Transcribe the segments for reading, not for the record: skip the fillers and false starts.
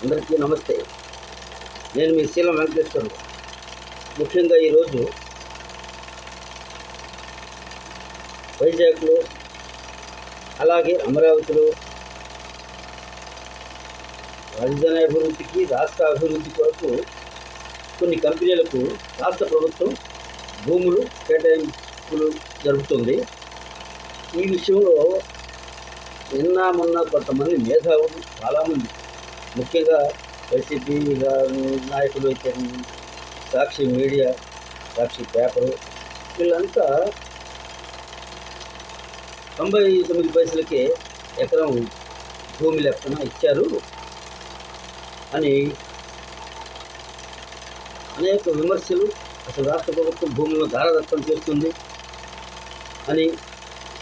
అందరికీ నమస్తే. నేను మీ శీలం వెంకటేశ్వరరావు. ముఖ్యంగా ఈరోజు వైజాగ్లో అలాగే అమరావతిలో రాజధాని అభివృద్ధికి, రాష్ట్ర అభివృద్ధి కొరకు కొన్ని కంపెనీలకు రాష్ట్ర ప్రభుత్వం భూములు కేటాయింపులు జరుపుతుంది. ఈ విషయంలో మొన్న కొంతమంది మేధావులు చాలామంది, ముఖ్యంగా వైసీపీ నాయకులు అయితే సాక్షి మీడియా, సాక్షి పేపరు, వీళ్ళంతా 99 పైసలకే ఎకరం భూమి లెక్కన ఇచ్చారు అని అనేక విమర్శలు, అసలు రాష్ట్ర ప్రభుత్వం భూములను దారదత్తం చేస్తుంది అని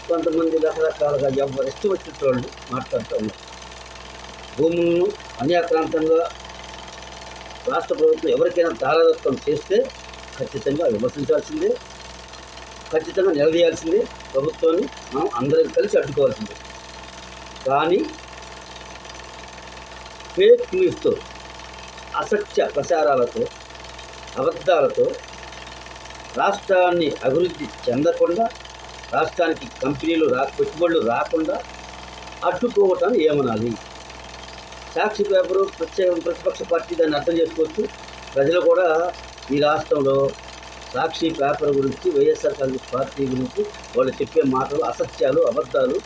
కొంతమంది రకరకాలుగా ఎవరు ఇష్టం వచ్చిన వాళ్ళు మాట్లాడుతూ ఉన్నారు. భూములను అన్యాక్రాంతంగా రాష్ట్ర ప్రభుత్వం ఎవరికైనా దారదత్తం చేస్తే ఖచ్చితంగా విమర్శించాల్సిందే, ఖచ్చితంగా నిలదీయాల్సిందే. ప్రభుత్వాన్ని మనం అందరం కలిసి అడ్డుకోవాల్సిందే. కానీ ఫేక్ న్యూస్తో, అసత్య ప్రచారాలతో, అబద్ధాలతో రాష్ట్రాన్ని అభివృద్ధి చెందకుండా, రాష్ట్రానికి కంపెనీలు పెట్టుబడులు రాకుండా అడ్డుకోవటాన్ని ఏమనాలి? సాక్షి పేపరు ప్రతిపక్ష పార్టీ దాన్ని అర్థం చేసుకోవచ్చు. ప్రజలు కూడా ఈ రాష్ట్రంలో సాక్షి పేపర్ గురించి, వైఎస్ఆర్ కాంగ్రెస్ పార్టీ గురించి వాళ్ళు చెప్పే మాటలు అసత్యాలు, అబద్ధాలు,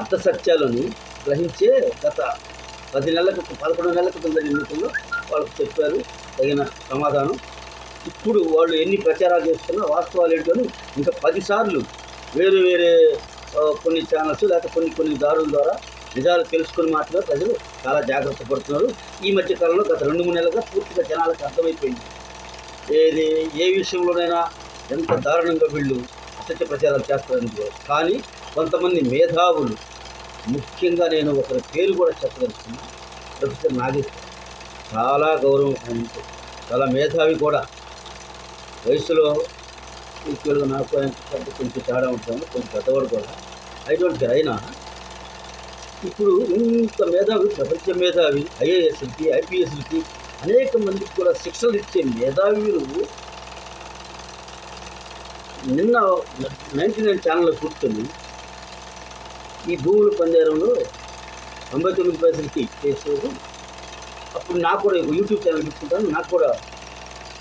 అర్థసత్యాలని గ్రహించే గత 10 నెలల క్రితం, 11 నెలల క్రితం జరిగిన ఎన్నికల్లో వాళ్ళకు చెప్పారు తగిన సమాధానం. ఇప్పుడు వాళ్ళు ఎన్ని ప్రచారాలు చేస్తున్నా వాస్తవాలు ఏంటో ఇంకా 10 సార్లు వేరే కొన్ని ఛానల్స్ లేకపోతే కొన్ని దారుల ద్వారా నిజాలు తెలుసుకుని మాత్రమే ప్రజలు చాలా జాగ్రత్త పడుతున్నారు. ఈ మధ్య కాలంలో గత 2-3 నెలలుగా పూర్తిగా జనాలకు అర్థమైపోయింది ఏ విషయంలోనైనా ఎంత దారుణంగా వీళ్ళు అసత్య ప్రచారాలు చేస్తారని. కానీ కొంతమంది మేధావులు, ముఖ్యంగా నేను ఒకరి పేరు కూడా చెప్పదలుచుకున్నాను, ప్రొఫెసర్ నాగేశ్వర్. చాలా గౌరవం ఆయనకు, చాలా మేధావి కూడా. వయసులో ఈక్వల్గా నాకు ఆయన కొంచెం తేడా ఉంటాను, కొంచెం పెద్దవాడు కూడా. I don't care. అయినా ఇప్పుడు ఇంత మేధావి, ప్రపంచ మేధావి, ఐఏఎస్లకి, ఐపీఎస్లకి అనేక మందికి కూడా శిక్షలు ఇచ్చే మేధావులు నిన్న 99 ఛానల్లో కూర్చొని ఈ భూముల పంజరంలో 99 పైసలకి ఇచ్చేసారు. అప్పుడు నాకు కూడా యూట్యూబ్ ఛానల్ పెట్టుకుంటాను, నాకు కూడా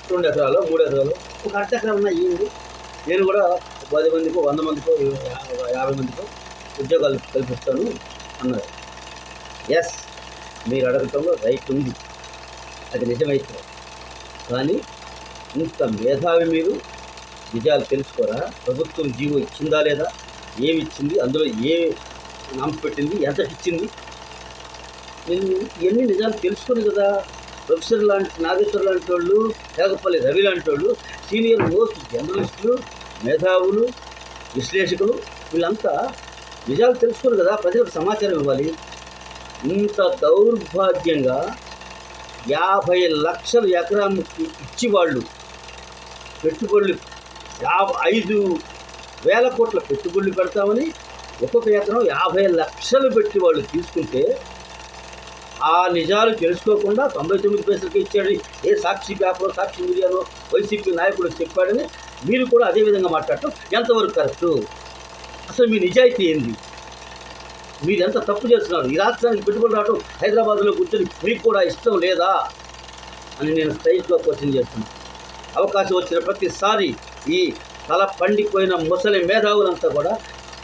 2 ఎకరాలు 3 ఎకరాలు ఒక అర్ధ ఎకరం అయ్యింది. నేను కూడా 10 మందికో 100 మందికో 50 మందికో ఉద్యోగాలు కల్పిస్తాను అన్నారు. ఎస్, మీరు అడగటంలో రైట్ ఉంది, అది నిజమైతే. కానీ ఇంత మేధావి మీరు నిజాలు తెలుసుకోరా? ప్రభుత్వం జీవో ఇచ్చిందా లేదా, ఏమి ఇచ్చింది, అందులో ఏ నామ పెట్టింది, ఎంత ఇచ్చింది, ఇవన్నీ నిజాలు తెలుసుకుని కదా ప్రొఫెసర్ లాంటి నాగేశ్వర్ లాంటి వాళ్ళు, తేగపల్లి రవి లాంటి వాళ్ళు, సీనియర్ మోస్ట్ జర్నలిస్టులు, మేధావులు, విశ్లేషకులు, వీళ్ళంతా నిజాలు తెలుసుకుని కదా ప్రజలకు సమాచారం ఇవ్వాలి. ఇంత దౌర్భాగ్యంగా 50 లక్షల ఎకరానికి ఇచ్చి వాళ్ళు పెట్టుబడులు 5,000 కోట్ల పెట్టుబడులు పెడతామని ఒక్కొక్క ఎకరం 50 లక్షలు పెట్టి వాళ్ళు తీసుకుంటే ఆ నిజాలు తెలుసుకోకుండా 99 పైసలకి ఇచ్చాడు ఏ సాక్షి పేపర్, సాక్షి మీడియాలో వైసీపీ నాయకుడు చెప్పాడని మీరు కూడా అదేవిధంగా మాట్లాడటం ఎంతవరకు కరెక్టు? అసలు మీ నిజాయితీ ఏంది? మీరు ఎంత తప్పు చేస్తున్నారు? ఈ రాష్ట్రానికి పెట్టుబడి రావడం హైదరాబాద్లో కూర్చొని మీకు కూడా ఇష్టం లేదా అని నేను స్ట్రైట్గా క్వశ్చన్ చేస్తున్నాను. అవకాశం వచ్చిన ప్రతిసారి ఈ తల పండిపోయిన ముసలి మేధావులంతా కూడా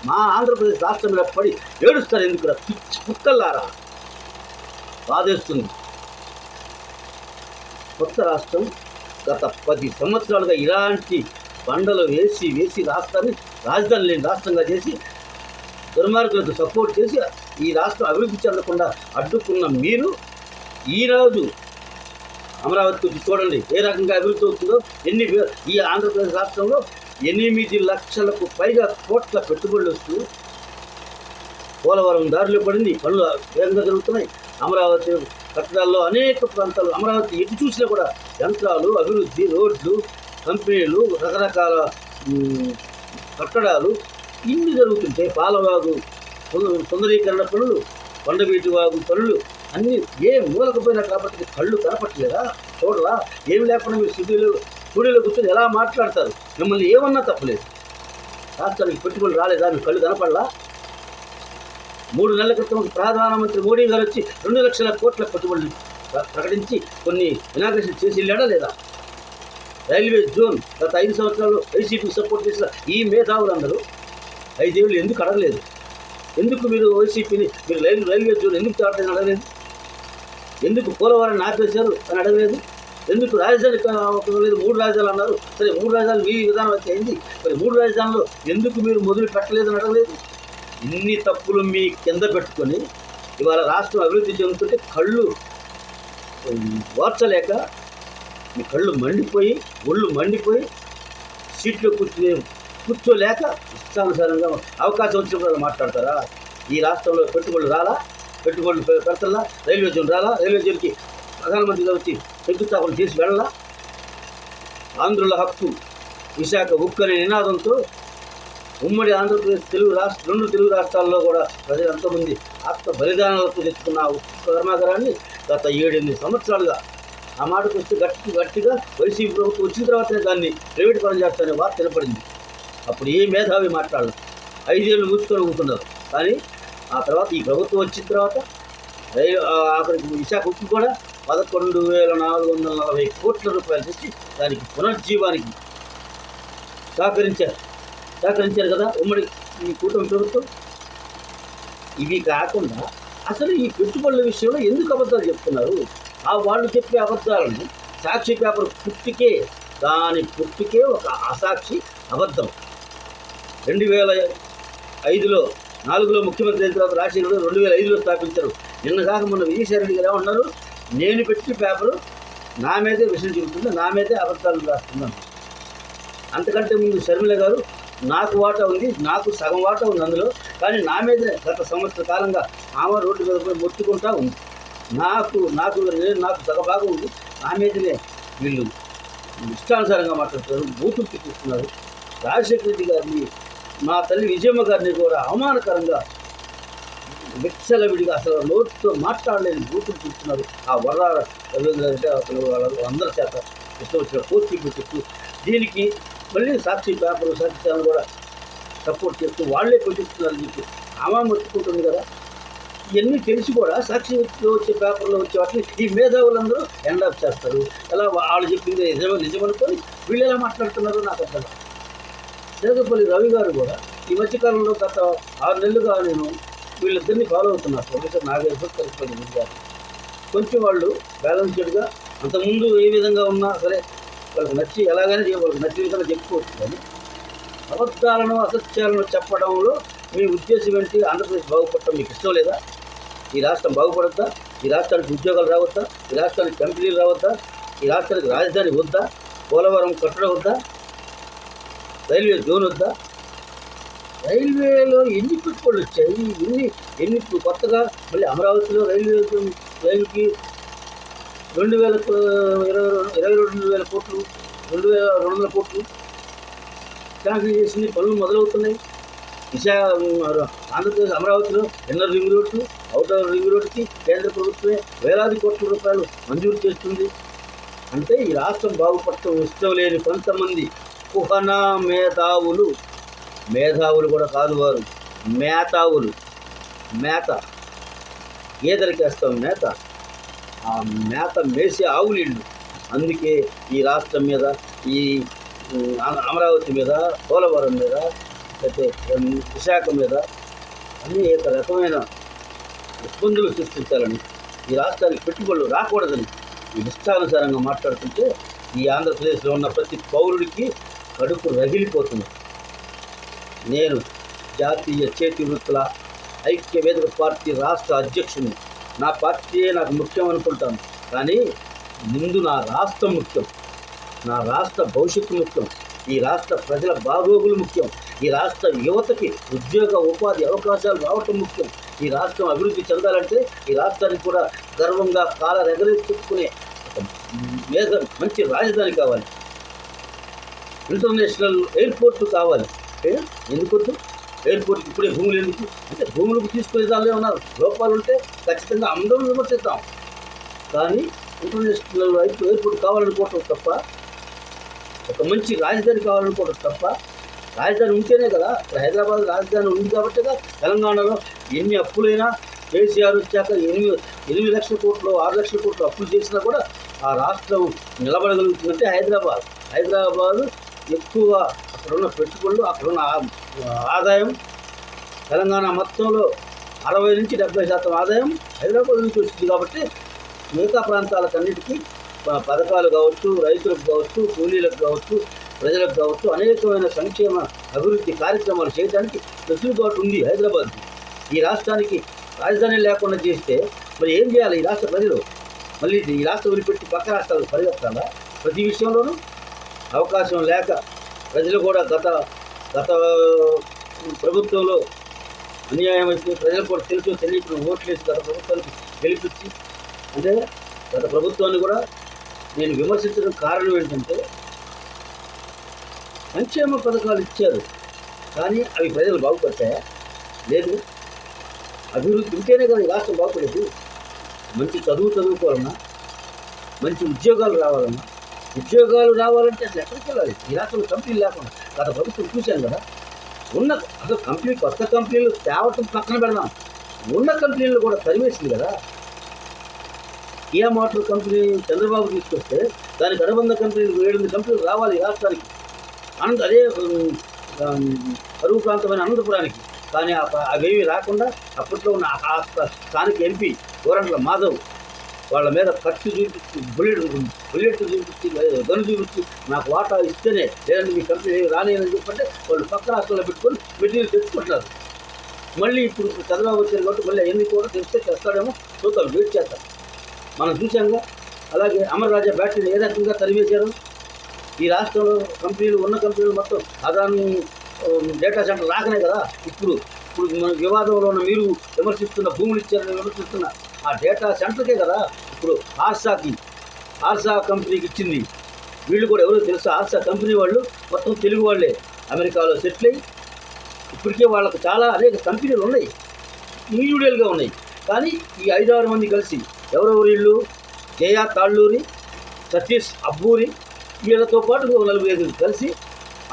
మా ఆంధ్రప్రదేశ్ రాష్ట్రం మీద పడి ఏడుస్తారు. ఎందుకు పిచ్చి కుక్కల్లారా? బాధేస్తుంది. కొత్త రాష్ట్రం గత 10 సంవత్సరాలుగా ఇలాంటి బండలు వేసి రాష్ట్రాన్ని రాజధాని లేని రాష్ట్రంగా చేసి దుర్మార్గులకు సపోర్ట్ చేసి ఈ రాష్ట్రం అభివృద్ధి చెందకుండా అడ్డుకున్న మీరు ఈరోజు అమరావతి గురించి చూడండి ఏ రకంగా అభివృద్ధి అవుతుందో. ఈ ఆంధ్రప్రదేశ్ రాష్ట్రంలో 8 లక్షలకు పైగా కోట్ల పెట్టుబడులు వస్తూ పోలవరం దారిలో పడింది, పనులు వేగంగా జరుగుతున్నాయి. అమరావతి కట్టడాల్లో అనేక ప్రాంతాలు, అమరావతి ఎటు చూసినా కూడా యంత్రాలు, అభివృద్ధి, రోడ్లు, కంపెనీలు, రకరకాల కట్టడాలు ఇన్ని జరుగుతుంటే పాలవాగు సుందరీకరణ పనులు, కొండవీటి వాగు పనులు అన్ని ఏ మూలకు పోయినా కాబట్టి కళ్ళు కనపట్లేదా? చూడరా? ఏం లేకుండా మీరు స్టూడియోలో కూర్చొని ఎలా మాట్లాడతారు? మిమ్మల్ని ఏమన్నా తప్పలేదు. రాష్ట్రానికి పెట్టుబడులు రాలేదా? మీ కళ్ళు కనపడలా? 3 నెలల క్రితం ప్రధానమంత్రి మోడీ గారు వచ్చి 2 లక్షల కోట్ల పెట్టుబడులు ప్రకటించి కొన్ని ఇనాగ్రేషన్ చేసి వెళ్ళాడా లేదా? రైల్వే జోన్ గత 5 సంవత్సరాలు వైసీపీ సపోర్ట్ చేసిన ఈ మేధావులందరూ 5 ఏళ్ళు ఎందుకు అడగలేదు? ఎందుకు మీరు వైసీపీని మీరు రైల్వే జోన్ ఎందుకు తేవట్లేదని అడగలేదు? ఎందుకు పోలవరాన్ని ఆపేశారు అని అడగలేదు? ఎందుకు రాజధాని లేదు 3 రాజధానులు అన్నారు? సరే 3 రాజధానులు మీ విధానం అయితే అయింది, మరి 3 రాజధానులు ఎందుకు మీరు మొదలు పెట్టలేదు అని అడగలేదు? ఇన్ని తప్పులు మీ కింద పెట్టుకొని ఇవాళ రాష్ట్రం అభివృద్ధి చెందుతుంటే కళ్ళు ఓర్చలేక మీ కళ్ళు మండిపోయి ఒళ్ళు మండిపోయి సీట్లో కూర్చోలేక ఇష్టానుసారంగా అవకాశం వచ్చినప్పుడు మాట్లాడతారా? ఈ రాష్ట్రంలో పెట్టుబడులు రాలా? పెట్టుబడులు పెడతల్లా? రైల్వే జోన్ రాలా? రైల్వే జోన్కి ప్రధానమంత్రి గారు వచ్చి శంకుస్థాపన చేసి వెళ్ళాలా? ఆంధ్రుల హక్కు విశాఖ ఉక్కు అనే నినాదంతో ఉమ్మడి ఆంధ్రప్రదేశ్ రెండు తెలుగు రాష్ట్రాల్లో కూడా ప్రజలు ఎంతోమంది ఆత్మ బలిదానాలతో తెచ్చుకున్న ఆ ఉక్కు కర్మాగారాన్ని గత 7-8 సంవత్సరాలుగా ఆ మాటకు వస్తే గట్టిగా వైసీపీ ప్రభుత్వం వచ్చిన తర్వాతనే దాన్ని ప్రైవేట్ పరం చేస్తారనే వార్త వినపడింది. అప్పుడు ఏ మేధావి మాట్లాడలేదు, 5 ఏళ్ళు మూసుకొని ఊరుకున్నారు. కానీ ఆ తర్వాత ఈ ప్రభుత్వం వచ్చిన తర్వాత అక్కడికి విశాఖ ఉక్కు కూడా 11,440 కోట్ల రూపాయలు తెచ్చి దానికి పునర్జీవానికి సహకరించారు కదా ఉమ్మడి ఈ కూటమి ప్రభుత్వం. ఇవి కాకుండా అసలు ఈ పెట్టుబడుల విషయంలో ఎందుకు అబద్ధాలు చెప్తున్నారు? ఆ వాళ్ళు చెప్పే అబద్ధాలను సాక్షి పేపర్ పుట్టుకే ఒక అసాక్షి అబద్ధం. 2005లో 4లో ముఖ్యమంత్రి అయిన తర్వాత రాజశేఖర్ 2005లో స్థాపించారు. నిన్న కాక మొన్న విజయసాయిరెడ్డి గారు ఏమన్నారు? నేను పెట్టిన పేపరు నా మీదే విషయం చెబుతుంది, నా మీదే అబద్ధాలు రాస్తున్నాను. అంతకంటే ముందు షర్మిల గారు నాకు వాటా ఉంది, నాకు సగం వాటా ఉంది అందులో, కానీ నా మీదే గత సంవత్సర కాలంగా ఆమె రోడ్డు మీద పోయి మొత్తుకుంటా ఉంది. నాకు సగభాగం ఉంది, నా మీదనే వీళ్ళు ఇష్టానుసారంగా మాట్లాడుతున్నారు, బూతులు తిప్పుతున్నారు. రాజశేఖర రెడ్డి గారిని, మా తల్లి విజయమ్మ గారిని కూడా అవమానకరంగా విచ్చలవిడిగా అసలు నోటితో మాట్లాడలేని బూతులు తిప్పుతున్నారు. ఆ వర్ర రవీంద్ర రెడ్డి అసలు అందరి చేత ఇష్టం వచ్చిన పోస్టింగ్ చెప్తూ దీనికి మళ్ళీ సాక్షి ఛానల్ కూడా సపోర్ట్ చేస్తూ వాళ్ళే పెట్టిస్తున్నారని చెప్పి ఆమె మొత్తుకుంటుంది కదా. ఇవన్నీ తెలిసి కూడా సాక్షి వచ్చే పేపర్లో వచ్చే వాటిని ఈ మేధావులందరూ ఎండాప్ చేస్తారు. ఎలా వాళ్ళు చెప్పింది నిజమనుకొని వీళ్ళు ఎలా మాట్లాడుతున్నారో నాకు అర్థం. జగపల్లి రవి గారు కూడా ఈ మధ్యకాలంలో గత 6 నెలలుగా నేను వీళ్ళిద్దరిని ఫాలో అవుతున్నారు. ప్రొఫెసర్ నాగేశ్వర్ కలిసిపల్లి గారు కొంచెం వాళ్ళు బ్యాలెన్స్డ్గా అంతకుముందు ఏ విధంగా ఉన్నా సరే వాళ్ళకి నచ్చి ఎలాగైనా వాళ్ళకి నచ్చిన విధంగా చెప్పుకోవచ్చు. కానీ అబద్ధాలను అసత్యాలను చెప్పడంలో మీ ఉద్దేశం ఏంటి? ఆంధ్రప్రదేశ్ బాగుపడటం మీకు ఇష్టం లేదా? ఈ రాష్ట్రం బాగుపడద్దా? ఈ రాష్ట్రానికి ఉద్యోగాలు రావద్దా? ఈ రాష్ట్రానికి కంపెనీలు రావద్దా? ఈ రాష్ట్రానికి రాజధాని వద్దా? పోలవరం కట్టడం వద్దా? రైల్వే జోన్ వద్దా? రైల్వేలో ఎన్ని పెట్టుబడులు వచ్చాయి? ఎన్ని కొత్తగా మళ్ళీ అమరావతిలో రైలుకి 22,000 కోట్లు 2,200 కోట్లు శాంక్షన్ చేసింది. పనులు మొదలవుతున్నాయి. ఆంధ్రప్రదేశ్ అమరావతిలో inner ring road, outer ring రోడ్డుకి కేంద్ర ప్రభుత్వమే వేలాది కోట్ల రూపాయలు మంజూరు చేస్తుంది. అంటే ఈ రాష్ట్రం బాగుపడటం ఇష్టం లేని కొంతమంది కుహనా మేధావులు కూడా కాదు, వారు మేతావులు. గేదెలకి వేస్తాం మేత, ఆ మేత మేసే ఆవులీళ్ళు. అందుకే ఈ రాష్ట్రం మీద, ఈ అమరావతి మీద, పోలవరం మీద, అయితే విశాఖ మీద అనేక రకమైన ఇబ్బందులు సృష్టించాలని, ఈ రాష్ట్రానికి పెట్టుబడులు రాకూడదని ఈ ఇష్టానుసారంగా మాట్లాడుతుంటే ఈ ఆంధ్రప్రదేశ్లో ఉన్న ప్రతి పౌరుడికి కడుపు రగిలిపోతుంది. నేను జాతీయ చేతి వృత్తుల ఐక్య వేదిక పార్టీ రాష్ట్ర అధ్యక్షుడిని. నా పార్టీయే నాకు ముఖ్యం అనుకుంటాను, కానీ ముందు నా రాష్ట్రం ముఖ్యం, నా రాష్ట్ర భవిష్యత్తు ముఖ్యం, ఈ రాష్ట్ర ప్రజల బాగోగులు ముఖ్యం, ఈ రాష్ట్ర యువతకి ఉద్యోగ ఉపాధి అవకాశాలు రావటం ముఖ్యం. ఈ రాష్ట్రం అభివృద్ధి చెందాలంటే ఈ రాష్ట్రానికి కూడా గర్వంగా కాలరెగరెత్తుకునే మంచి రాజధాని కావాలి, ఇంటర్నేషనల్ ఎయిర్పోర్ట్ కావాలి. ఎందుకొద్దు? ఎయిర్పోర్ట్కి ఇప్పుడే భూములు ఎందుకు అంటే భూములకు తీసుకునే దానిలో ఉన్నారు లోపాలు ఉంటే ఖచ్చితంగా అందరం విమర్శిస్తాం. కానీ ఇంటర్నేషనల్ ఎయిర్పోర్ట్ కావాలనుకోవటం తప్ప, ఒక మంచి రాజధాని కావాలనుకోవడం తప్ప, రాజధాని ఉంటేనే కదా. ఇప్పుడు హైదరాబాద్ రాజధాని ఉంది కాబట్టి తెలంగాణలో ఎన్ని అప్పులైనా కేసీఆర్ వచ్చాక 8 లక్షల కోట్లు 6 లక్షల కోట్లు అప్పులు చేసినా కూడా ఆ రాష్ట్రం నిలబడగలుగుతుందంటే హైదరాబాదు ఎక్కువ అక్కడున్న పెట్టుబడులు, అక్కడున్న ఆదాయం తెలంగాణ మొత్తంలో 60 నుంచి 70% ఆదాయం హైదరాబాద్ నుంచి వస్తుంది. కాబట్టి మిగతా ప్రాంతాలకన్నిటికీ పథకాలు కావచ్చు, రైతులకు కావచ్చు, కూలీలకు కావచ్చు, ప్రజలకు కావచ్చు, అనేకమైన సంక్షేమ అభివృద్ధి కార్యక్రమాలు చేయడానికి వెసులుబాటు ఉంది హైదరాబాద్కి. ఈ రాష్ట్రానికి రాజధాని లేకుండా చేస్తే మరి ఏం చేయాలి ఈ రాష్ట్ర ప్రజలు? మళ్ళీ ఈ రాష్ట్రం వదిలిపెట్టి పక్క రాష్ట్రాలకు పరిగెత్తాలా? ప్రతి విషయంలోనూ అవకాశం లేక ప్రజలు కూడా గత ప్రభుత్వంలో అన్యాయం అయితే ప్రజలు కూడా తెలియకుండా ఓట్లు వేసి గత ప్రభుత్వానికి గెలిపించి, అంటే గత ప్రభుత్వాన్ని కూడా నేను విమర్శించడం కారణం ఏంటంటే సంక్షేమ పథకాలు ఇచ్చారు కానీ అవి ప్రజలు బాగుపడతాయా? లేదు. అభివృద్ధి ఉంటేనే కదా ఈ రాష్ట్రం బాగుపడేది. మంచి చదువుకోవాలన్నా, మంచి ఉద్యోగాలు రావాలంటే అసలు ఎక్కడికి వెళ్ళాలి? ఈ రాష్ట్రంలో కంపెనీలు లేకుండా గత ప్రభుత్వం చూశాను కదా. అసలు కొత్త కంపెనీలు తేవటం పక్కన పెడదాం, ఉన్న కంపెనీలు కూడా తరివేసింది కదా. కియా మోటార్ కంపెనీ చంద్రబాబు తీసుకొస్తే దానికి అనుబంధ కంపెనీలు 7 కంపెనీలు రావాలి ఈ రాష్ట్రానికి, అదే కరువు ప్రాంతమైన అనంతపురానికి. కానీ అవేవి రాకుండా అప్పట్లో ఉన్న స్థానిక ఎంపీ గోరంట్ల మాధవ్ వాళ్ళ మీద ఖర్చు చూపించి బుల్లెట్ చూపించి గను చూపించి నాకు వాటా ఇస్తేనే, లేదంటే మీ కంపెనీ రానియని చెప్పంటే వాళ్ళు పక్క రాష్ట్రంలో పెట్టుకొని మెటీరియల్ తెచ్చుకుంటున్నారు. మళ్ళీ ఇప్పుడు చంద్రబాబు వచ్చారు కాబట్టి మళ్ళీ ఎన్ని కూడా తెస్తే తెస్తాడేమో చూద్దాం, వెయిట్ చేస్తాం. మనం చూసాంగా. అలాగే అమర్ రాజా బ్యాటరీని ఏ రకంగా తరివేశారు. ఈ రాష్ట్రంలో ఉన్న కంపెనీలు మొత్తం అదాని డేటా సెంటర్ రాకనే కదా ఇప్పుడు మన వివాదంలో ఉన్న మీరు విమర్శిస్తున్న భూములు ఇచ్చారని విమర్శిస్తున్న ఆ డేటా సెంటర్కే కదా ఇప్పుడు ఆర్సా కంపెనీకి ఇచ్చింది. వీళ్ళు కూడా ఎవరో తెలుసా? ఆర్సా కంపెనీ వాళ్ళు మొత్తం తెలుగు వాళ్ళే, అమెరికాలో సెటిల్ అయ్యి ఇప్పటికే వాళ్ళకు చాలా అనేక కంపెనీలు ఉన్నాయి, ఇండివిజువల్గా ఉన్నాయి. కానీ ఈ 5-6 మంది కలిసి ఎవరెవరు వీళ్ళు? జయ తాళ్ళూరి, సతీష్ అబ్బూరి, వీళ్ళతో పాటు 4-5 కలిసి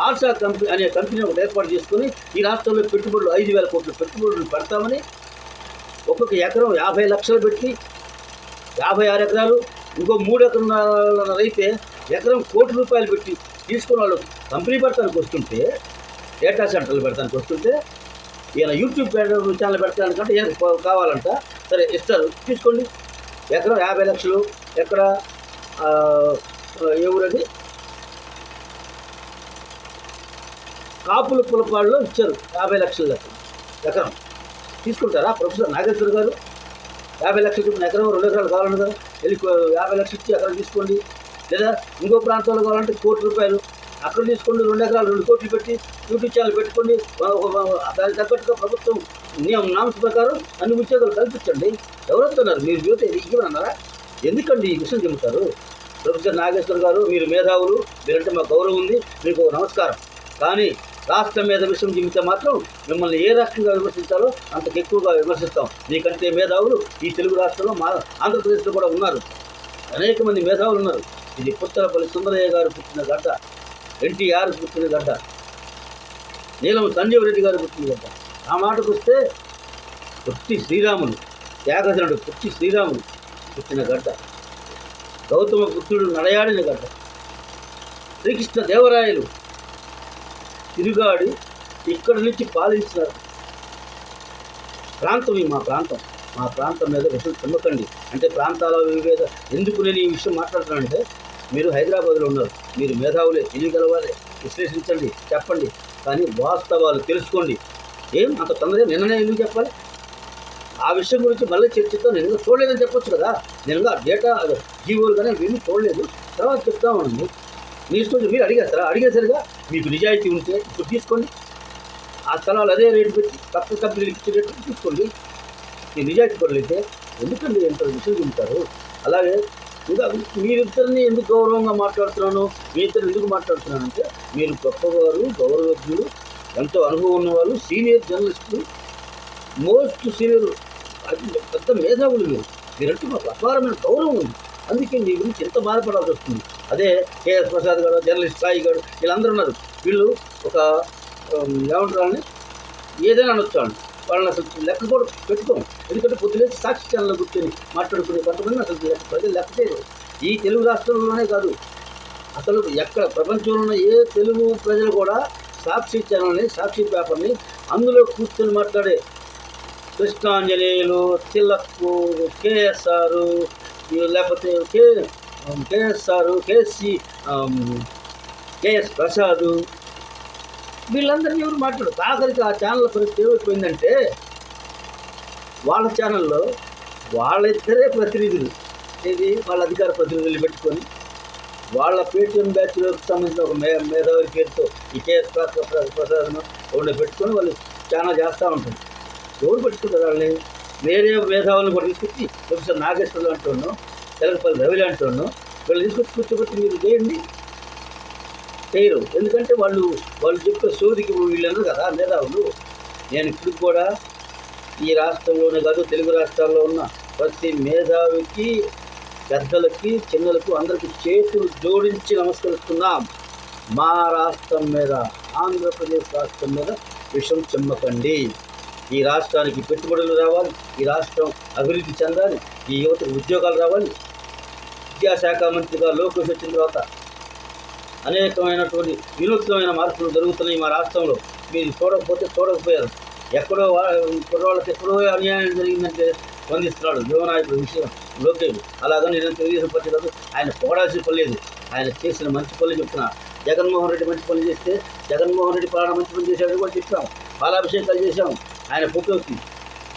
ఆర్సా కంపెనీ అనే కంపెనీ ఒకటి ఏర్పాటు చేసుకొని ఈ రాష్ట్రంలో పెట్టుబడులు 5,000 కోట్ల పెట్టుబడులు పెడతామని ఒక్కొక్క ఎకరం 50 లక్షలు పెట్టి 56 ఎకరాలు, ఇంకో 3 ఎకరాల అయితే ఎకరం ₹1 కోటి పెట్టి తీసుకున్న వాళ్ళు కంపెనీ పెడతానికి వస్తుంటే, డేటా సెంటర్లు పెడతానికి వస్తుంటే, ఈయన యూట్యూబ్ ఛానల్ పెడతానికంటే ఈయన కావాలంట. సరే ఇస్తారు, తీసుకోండి. ఎకరం 50 లక్షలు. ఎక్కడ ఎవరది కాపుల పులపాడులో ఇచ్చారు 50 లక్షల ఎకరం. తీసుకుంటారా ప్రొఫెసర్ నాగేశ్వర గారు? 50 లక్షలు చెప్పిన ఎకరం 2 ఎకరాలు కావాలంట కదా, వెళ్ళి 50 లక్షలు ఇచ్చి ఎకరం తీసుకోండి. లేదా ఇంకో ప్రాంతంలో కావాలంటే ₹1 కోటి అక్కడ తీసుకోండి, 2 ఎకరాలు 2 కోట్లు పెట్టి యూట్యూబ్ ఛానల్ పెట్టుకోండి. దానికి తగ్గట్టుగా ప్రభుత్వం నామ్స్ ప్రకారం అన్ని ఉద్యోగాలు కల్పించండి. ఎవరొస్తున్నారు? మీరు యువత ఇవ్వనన్నారా? ఎందుకండి ఈ విషయం చెబుతారు? ప్రొఫెసర్ నాగేశ్వర్ గారు, మీరు మేధావులు, మీరంటే మాకు గౌరవం ఉంది, మీకు నమస్కారం. కానీ రాష్ట్రం మీద విషయం చెబితే మాత్రం మిమ్మల్ని ఏ రాష్ట్రంగా విమర్శించాలో అంతకు ఎక్కువగా విమర్శిస్తాం. మీకంటే మేధావులు ఈ తెలుగు రాష్ట్రంలో మా ఆంధ్రప్రదేశ్లో కూడా ఉన్నారు, అనేక మంది మేధావులు ఉన్నారు. ఇది పుత్తలపల్లి సుందరయ్య గారు పుట్టిన గడ్డ, ఎన్టీఆర్ పుట్టిన గడ్డ, నీలం సంజీవ్ రెడ్డి గారు పుట్టిన గడ్డ. ఆ మాటకు వస్తే పొట్టి శ్రీరాములు, త్యాగధనుడు పొట్టి శ్రీరాములు పుట్టిన గడ్డ, గౌతమ బుద్ధుడు నడయాడిన గడ్డ, శ్రీకృష్ణ దేవరాయలు తిరుగాడి ఇక్కడి నుంచి పాలించిన ప్రాంతం ఈ మా ప్రాంతం మీద విషయం చెమ్మకండి. అంటే ప్రాంతాల విభేద ఎందుకు నేను ఈ విషయం మాట్లాడుతున్నానంటే, మీరు హైదరాబాద్లో ఉన్నారు, మీరు మేధావులే, తెలియగలవాలే, విశ్లేషించండి, చెప్పండి. కానీ వాస్తవాలు తెలుసుకోండి. ఏం అంత తొందరగా నిన్ననే ఎందుకు చెప్పాలి? ఆ విషయం గురించి మళ్ళీ చర్చితో నేను చూడలేదని చెప్పొచ్చు కదా. నేను డేటా జీవోలు కానీ వీళ్ళు చూడలేదు, తర్వాత చెప్తామండి. మీ ఇష్టం. మీరు అడిగేసరిగా మీకు నిజాయితీ ఉంటే ఇప్పుడు తీసుకోండి. ఆ స్థలాలు అదే రేటు పెట్టి పక్క కంపెనీలకు ఇచ్చే రేటు తీసుకోండి. మీ నిజాయితీ పడలేతే ఎందుకండి ఎంత విషయం చెబుతారు? అలాగే ఇంకా మీరిద్దరిని ఎందుకు గౌరవంగా మాట్లాడుతున్నాను, మీ ఇద్దరు ఎందుకు మాట్లాడుతున్నానంటే, మీరు గొప్పవారు, గౌరవజ్ఞులు, ఎంతో అనుభవం ఉన్నవాళ్ళు, సీనియర్ జర్నలిస్టులు, మోస్ట్ సీనియర్, పెద్ద మేధావులు మీరంటూ మాకు అపారమైన గౌరవం ఉంది. అందుకే మీ గురించి ఎంత బాధపడాల్సి వస్తుంది. అదే కేఎస్ ప్రసాద్ గారు, జర్నలిస్ట్ సాయి గారు, వీళ్ళందరూ ఉన్నారు. వీళ్ళు ఒక ఏమంటారని ఏదైనా అనొచ్చు వాళ్ళని అసలు లెక్క కూడా పెట్టుకోం. ఎందుకంటే పొద్దులేసి సాక్షి ఛానల్లో కూర్చొని మాట్లాడుకునే కొంతమంది అసలు ప్రజలు లెక్క చేయరు. ఈ తెలుగు రాష్ట్రంలోనే కాదు, అసలు ఎక్కడ ప్రపంచంలో ఉన్న ఏ తెలుగు ప్రజలు కూడా సాక్షి ఛానల్ని, సాక్షి పేపర్ని అందులో కూర్చొని మాట్లాడే కృష్ణాంజనేయులు, తిలక్కు, కేఎస్ఆర్, లేకపోతే కేఎస్ఆర్, కేఎస్ ప్రసాద్, వీళ్ళందరినీ ఎవరు మాట్లాడు. ఆఖరికి ఆ ఛానల్ పరిస్థితి ఏమైపోయిందంటే వాళ్ళ ఛానల్లో వాళ్ళిద్దరే ప్రతినిధులు, ఇది వాళ్ళ అధికార ప్రతినిధులు పెట్టుకొని వాళ్ళ పేటీఎం బ్యాచ్లోకి సంబంధించిన ఒక మేధావి పేరుతో ఈ కేఎస్ ప్రసాద్ను ఒకటి పెట్టుకొని వాళ్ళు ఛానల్ చేస్తూ ఉంటారు. ఎవరు పెట్టుకుంటారు వాళ్ళని? వేరే మేధావులను కూడా తీసుకొచ్చి ప్రొఫెసర్ నాగేశ్వరరావు అంటున్నాను, తెలకపల్లి రవిలు అంటున్నాను, వీళ్ళు తీసుకొచ్చి కూర్చోబెట్టి మీరు చేయండి. చేయరు. ఎందుకంటే వాళ్ళు చెప్పే సోదికి వీళ్ళన్నారు కదా మేధావులు. నేను ఇప్పుడు కూడా ఈ రాష్ట్రంలోనే కాదు, తెలుగు రాష్ట్రాల్లో ఉన్న ప్రతి మేధావికి, పెద్దలకి, చిన్నలకు అందరికీ చేతులు జోడించి నమస్కరిస్తున్నాం. మా రాష్ట్రం మీద, ఆంధ్రప్రదేశ్ రాష్ట్రం మీద విషం చెమ్మకండి. ఈ రాష్ట్రానికి పెట్టుబడులు రావాలి, ఈ రాష్ట్రం అభివృద్ధి చెందాలి, ఈ యువతకు ఉద్యోగాలు రావాలి. విద్యాశాఖ మంత్రిగా లోకేష్ వచ్చిన తర్వాత అనేకమైనటువంటి వినూత్నమైన మార్పులు జరుగుతున్నాయి మా రాష్ట్రంలో. మీరు చూడకపోయారు. ఎక్కడో కుర్రవాళ్ళకి ఎక్కడో అన్యాయం జరిగిందంటే స్పందిస్తున్నాడు యువనాయకుడు విషయం లోకేష్. అలాగని నేను తెలుగుదేశం పార్టీ కాదు, ఆయన పోడాల్సిన పని లేదు. ఆయన చేసిన మంచి పనులు చెప్తున్నా. జగన్మోహన్ రెడ్డి మంచి పనులు చేస్తే జగన్మోహన్ రెడ్డి పలానా మంచి పని చేశాడని కూడా చెప్పాం. పాలాభిషేకాలు చేశాం, ఆయన ఫోటోకి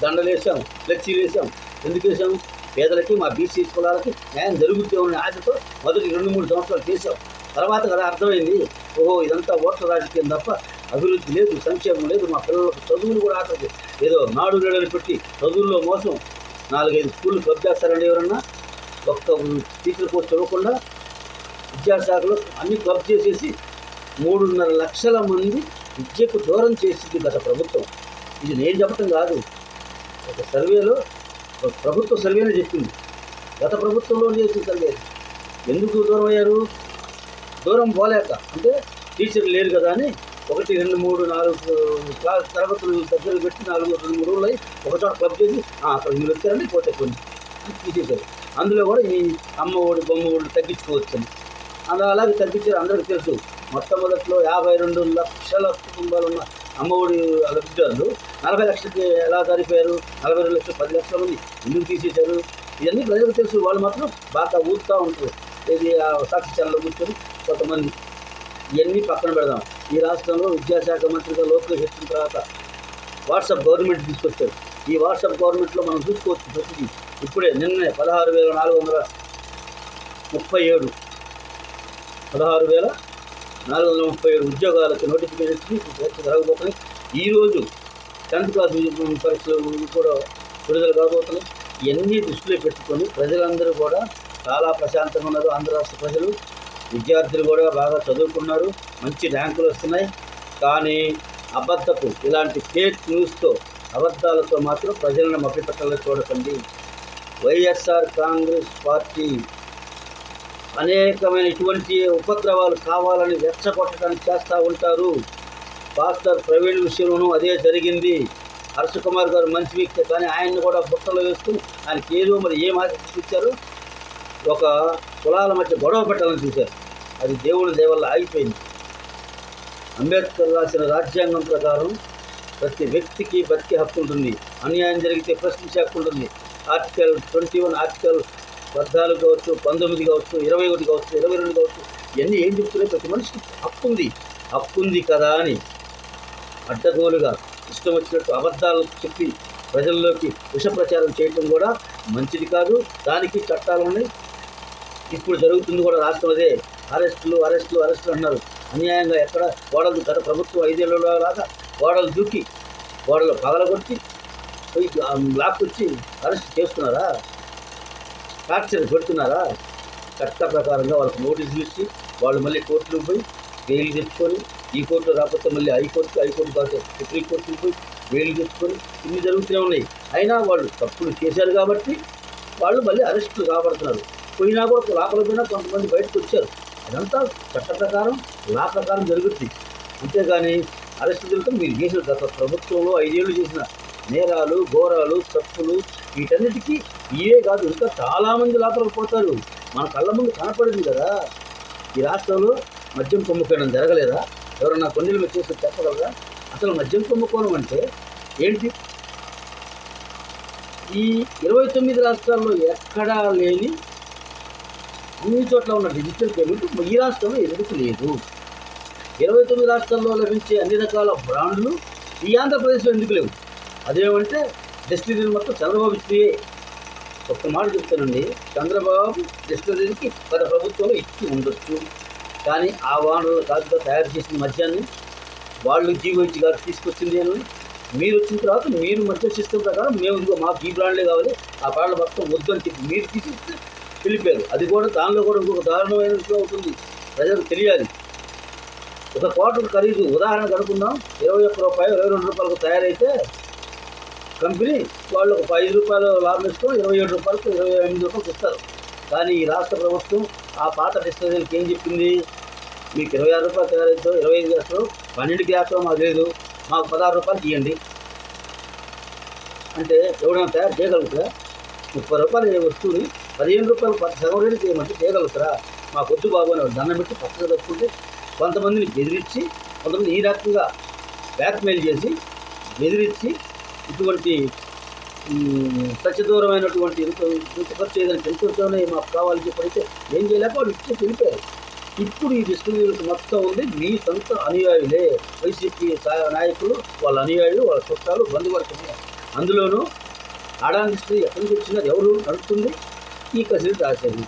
దండలు వేసాం, ఫ్లెక్సీలు వేసాం. ఎందుకు వేసాం? పేదలకి, మా బీసీ కులాలకి న్యాయం జరుగుతూ ఉన్న ఆశతో మొదటి 2-3 సంవత్సరాలు చేశాం. తర్వాత కదా అర్థమైంది, ఓహో ఇదంతా ఓట్ల రాజకీయం తప్ప అభివృద్ధి లేదు, సంక్షేమం లేదు. మా పిల్లలకు చదువులు కూడా ఆఖరికి ఏదో నాడు నేడని పెట్టి చదువుల్లో మోసం. 4-5 స్కూళ్ళు క్లబ్ చేస్తారండి ఎవరన్నా? ఒక్క టీచర్ పోస్ట్ ఇవ్వకుండా విద్యాశాఖలో అన్ని క్లబ్ చేసేసి 3.5 లక్షల మంది విద్యకు దూరం చేసింది గత ప్రభుత్వం. ఇది నేను చెప్పటం కాదు, ఒక సర్వేలో, ఒక ప్రభుత్వ సర్వేనే చెప్పింది. గత ప్రభుత్వంలో చేసిన సర్వే. ఎందుకు దూరం అయ్యారు? దూరం పోలేక, అంటే టీచర్లు లేరు కదా అని 1, 2, 3, 4 తరగతులు దగ్గర పెట్టి 2-3 రోజులు అయ్యి ఒకచోట క్లబ్ చేసి అక్కడ మీరు వచ్చారండి పోతే కొన్ని తీసేశారు. అందులో కూడా ఈ అమ్మ ఒడి, బొమ్మ ఒడి తగ్గించుకోవచ్చని అలాగే తగ్గించారు. అందరికీ తెలుసు. మొట్టమొదట్లో 52 లక్షల కుటుంబాలు ఉన్న అమ్మ ఒడి లబ్ధిదారులు 40 లక్షలకి ఎలా సరిపోయారు? 42 లక్షలు, 10 లక్షల మంది ఎందుకు తీసేశారు? ఇవన్నీ ప్రజలకు తెలుసు. వాళ్ళు మాత్రం బాగా ఊరుతూ ఉంటారు. ఇది సాక్షి ఛానల్లో కూర్చొని కొంతమంది. ఇవన్నీ పక్కన పెడదాం. ఈ రాష్ట్రంలో విద్యాశాఖ మంత్రిగా లోకేష్ వచ్చిన తర్వాత వాట్సాప్ గవర్నమెంట్ తీసుకొచ్చారు. ఈ వాట్సాప్ గవర్నమెంట్లో మనం చూసుకోవచ్చు ప్రతిదీ. ఇప్పుడే నిన్నే 16,437 ఉద్యోగాలకు నోటిఫికేషన్ జరగబోతున్నాయి. ఈరోజు 10th క్లాస్ పరీక్షలు కూడా విడుదల కాబోతున్నాయి. ఇవన్నీ దృష్టిలో పెట్టుకొని ప్రజలందరూ కూడా చాలా ప్రశాంతంగా ఉన్నారు. ఆంధ్ర రాష్ట్ర ప్రజలు, విద్యార్థులు కూడా బాగా చదువుకున్నారు, మంచి ర్యాంకులు వస్తున్నాయి. కానీ అబద్ధపు ఇలాంటి ఫేక్ న్యూస్తో, అబద్ధాలతో మాత్రం ప్రజలను మభ్యపెట్టాలని చూడకండి. వైఎస్ఆర్ కాంగ్రెస్ పార్టీ అనేకమైన ఇటువంటి ఉపద్రవాలు కావాలని రెచ్చగొట్టడానికి చేస్తూ ఉంటారు. పాస్టర్ ప్రవీణ్ విషయంలోనూ అదే జరిగింది. హర్ష కుమార్ గారు మంచి వ్యక్తి, కానీ ఆయన్ని కూడా బుట్టలో వేసుకుని ఆయనకి ఏదో మరి ఏం ఆశించి ఇచ్చారు? ఒక కులాల మధ్య గొడవ పెట్టాలని చూశారు. అది దేవుడి దేవల్ల ఆగిపోయింది. అంబేద్కర్ రాసిన రాజ్యాంగం ప్రకారం ప్రతి వ్యక్తికి బతికే హక్కు ఉంటుంది. అన్యాయం జరిగితే ప్రశ్నించే హక్కు ఉంటుంది. ఆర్టికల్ 21, ఆర్టికల్ 14 కావచ్చు, 19 కావచ్చు, 21 కావచ్చు, 22 కావచ్చు, ఇవన్నీ ఏం చెప్తున్నాయి? ప్రతి మనిషికి హక్కు ఉంది కదా అని అడ్డగోలుగా ఇష్టం వచ్చినట్టు అబద్ధాలు చెప్పి ప్రజల్లోకి విష ప్రచారం చేయటం కూడా మంచిది కాదు. దానికి చట్టాలు ఉన్నాయి. ఇప్పుడు జరుగుతుంది కూడా రాష్ట్రంలోదే. అరెస్టులు అన్నారు. అన్యాయంగా ఎక్కడ గోడలు, గత ప్రభుత్వం 5 ఏళ్ళలో లాగా గోడలు దూకి, గోడలు పగలగొట్టి పోయి లాక్కొచ్చి అరెస్ట్ చేస్తున్నారా? టార్చర్ పెడుతున్నారా? చట్ట ప్రకారంగా వాళ్ళకి నోటీసులు ఇచ్చి వాళ్ళు మళ్ళీ కోర్టులకు పోయి బెయిల్ తెచ్చుకొని ఈ కోర్టు రాకపోతే మళ్ళీ హైకోర్టు కాదు సుప్రీంకోర్టుకి పోయి బెయిల్ తెచ్చుకొని ఇన్ని జరుగుతూనే ఉన్నాయి. అయినా వాళ్ళు తప్పులు చేశారు కాబట్టి వాళ్ళు మళ్ళీ అరెస్టులు కాబడుతున్నారు. పోయినా కూడా లోపల పోయినా కొంతమంది బయటకు వచ్చారు. అదంతా చట్ట ప్రకారం లా ప్రకారం జరుగుద్ది. అంతేగాని అరెస్టు జరుగుతుంది. మీరు చేసిన గత ప్రభుత్వంలో 5 ఏళ్ళు చేసిన నేరాలు, ఘోరాలు, తప్పులు వీటన్నిటికీ ఇవే కాదు ఇంకా చాలామంది లోపలికి పోతారు. మన కళ్ళ ముందు కనపడింది కదా. ఈ రాష్ట్రంలో మద్యం కుంభకోణం జరగలేదా? ఎవరన్నా కొన్ని మీరు చేసి చెప్పగలరా? అసలు మద్యం కుంభకోణం అంటే ఏంటి? ఈ 29 రాష్ట్రాల్లో ఎక్కడా లేని అన్ని చోట్ల ఉన్న డిజిటల్ పేమెంట్ ఈ రాష్ట్రంలో ఎందుకు లేదు? 29 రాష్ట్రాల్లో లభించే అన్ని రకాల బ్రాండ్లు ఈ ఆంధ్రప్రదేశ్లో ఎందుకు లేవు? అదేమంటే డెస్టినరీ మొత్తం చంద్రబాబు ఇస్తే. ఒక్క మాట చెప్తానండి, చంద్రబాబు డెస్టినరీకి గత ప్రభుత్వంలో ఇచ్చి ఉండొచ్చు. కానీ ఆ వాహనాలు కాదుగా తయారు చేసిన మద్యాన్ని వాళ్ళు జీవోహెచ్ గారు తీసుకొచ్చింది అని మీరు వచ్చిన తర్వాత మీరు మద్య సిస్టమ్ ప్రకారం మేము ఇదిగో మాకు ఈ బ్రాండ్లే కావాలి, ఆ బ్రాండ్ల మొత్తం వద్దు అని చెప్పి మీరు తీసిస్తే వెళ్ళిపోయారు. అది కూడా దానిలో కూడా ఇంకొక దారుణమైన విషయం అవుతుంది, ప్రజలకు తెలియాలి. ఒక క్వార్టర్ ఖరీదు ఉదాహరణకు అనుకుందాం, 21 రూపాయలు 22 రూపాయలకు తయారైతే కంపెనీ వాళ్ళు ఒక 5 రూపాయలు లాభం ఇస్తాం, 27 రూపాయలకు 28 రూపాయలకు ఇస్తారు. కానీ ఈ రాష్ట్ర ప్రభుత్వం ఆ పాత డిస్టరీలకు ఏం చెప్పింది? మీకు 26 రూపాయలు తయారైతే 25 చేస్తాం, 12కి వేస్తాం, మాకు లేదు, మాకు 16 రూపాయలకి ఇవ్వండి అంటే ఎవరైనా తయారు చేయగలుగుతారా? 30 రూపాయలు వస్తువుని 15 రూపాయలు సగం రేటు చేయమంటే చేయగలుగుతారా? మాకు వద్దు బాబు అని దండం పెట్టి పక్కన తప్పుకుంటే కొంతమందిని బెదిరించి, కొంతమంది ఈ రకంగా బ్లాక్మెయిల్ చేసి బెదిరించి ఇటువంటి సత్యదూరమైనటువంటి ఇంత ఖర్చు ఏదైనా తెలుసుకొని మాకు కావాలని చెప్పడితే ఏం చేయలేక వాళ్ళు ఇచ్చి వెళ్ళిపోయారు. ఇప్పుడు ఈ డిస్ట్రిబ్యూటర్స్ మొత్తం ఉంది మీ సొంత అనుయాయులే, వైసీపీ నాయకులు, వాళ్ళ అనుయాయులు, వాళ్ళ చుట్టాలు, బంధువర్గమే. అందులోనూ ఆడాన్ డిస్ట్రీ ఎక్కడి నుంచి వచ్చినది ఎవరు నడుపుతుంది? ఈ కసిరెడ్డి రాజశేఖర్,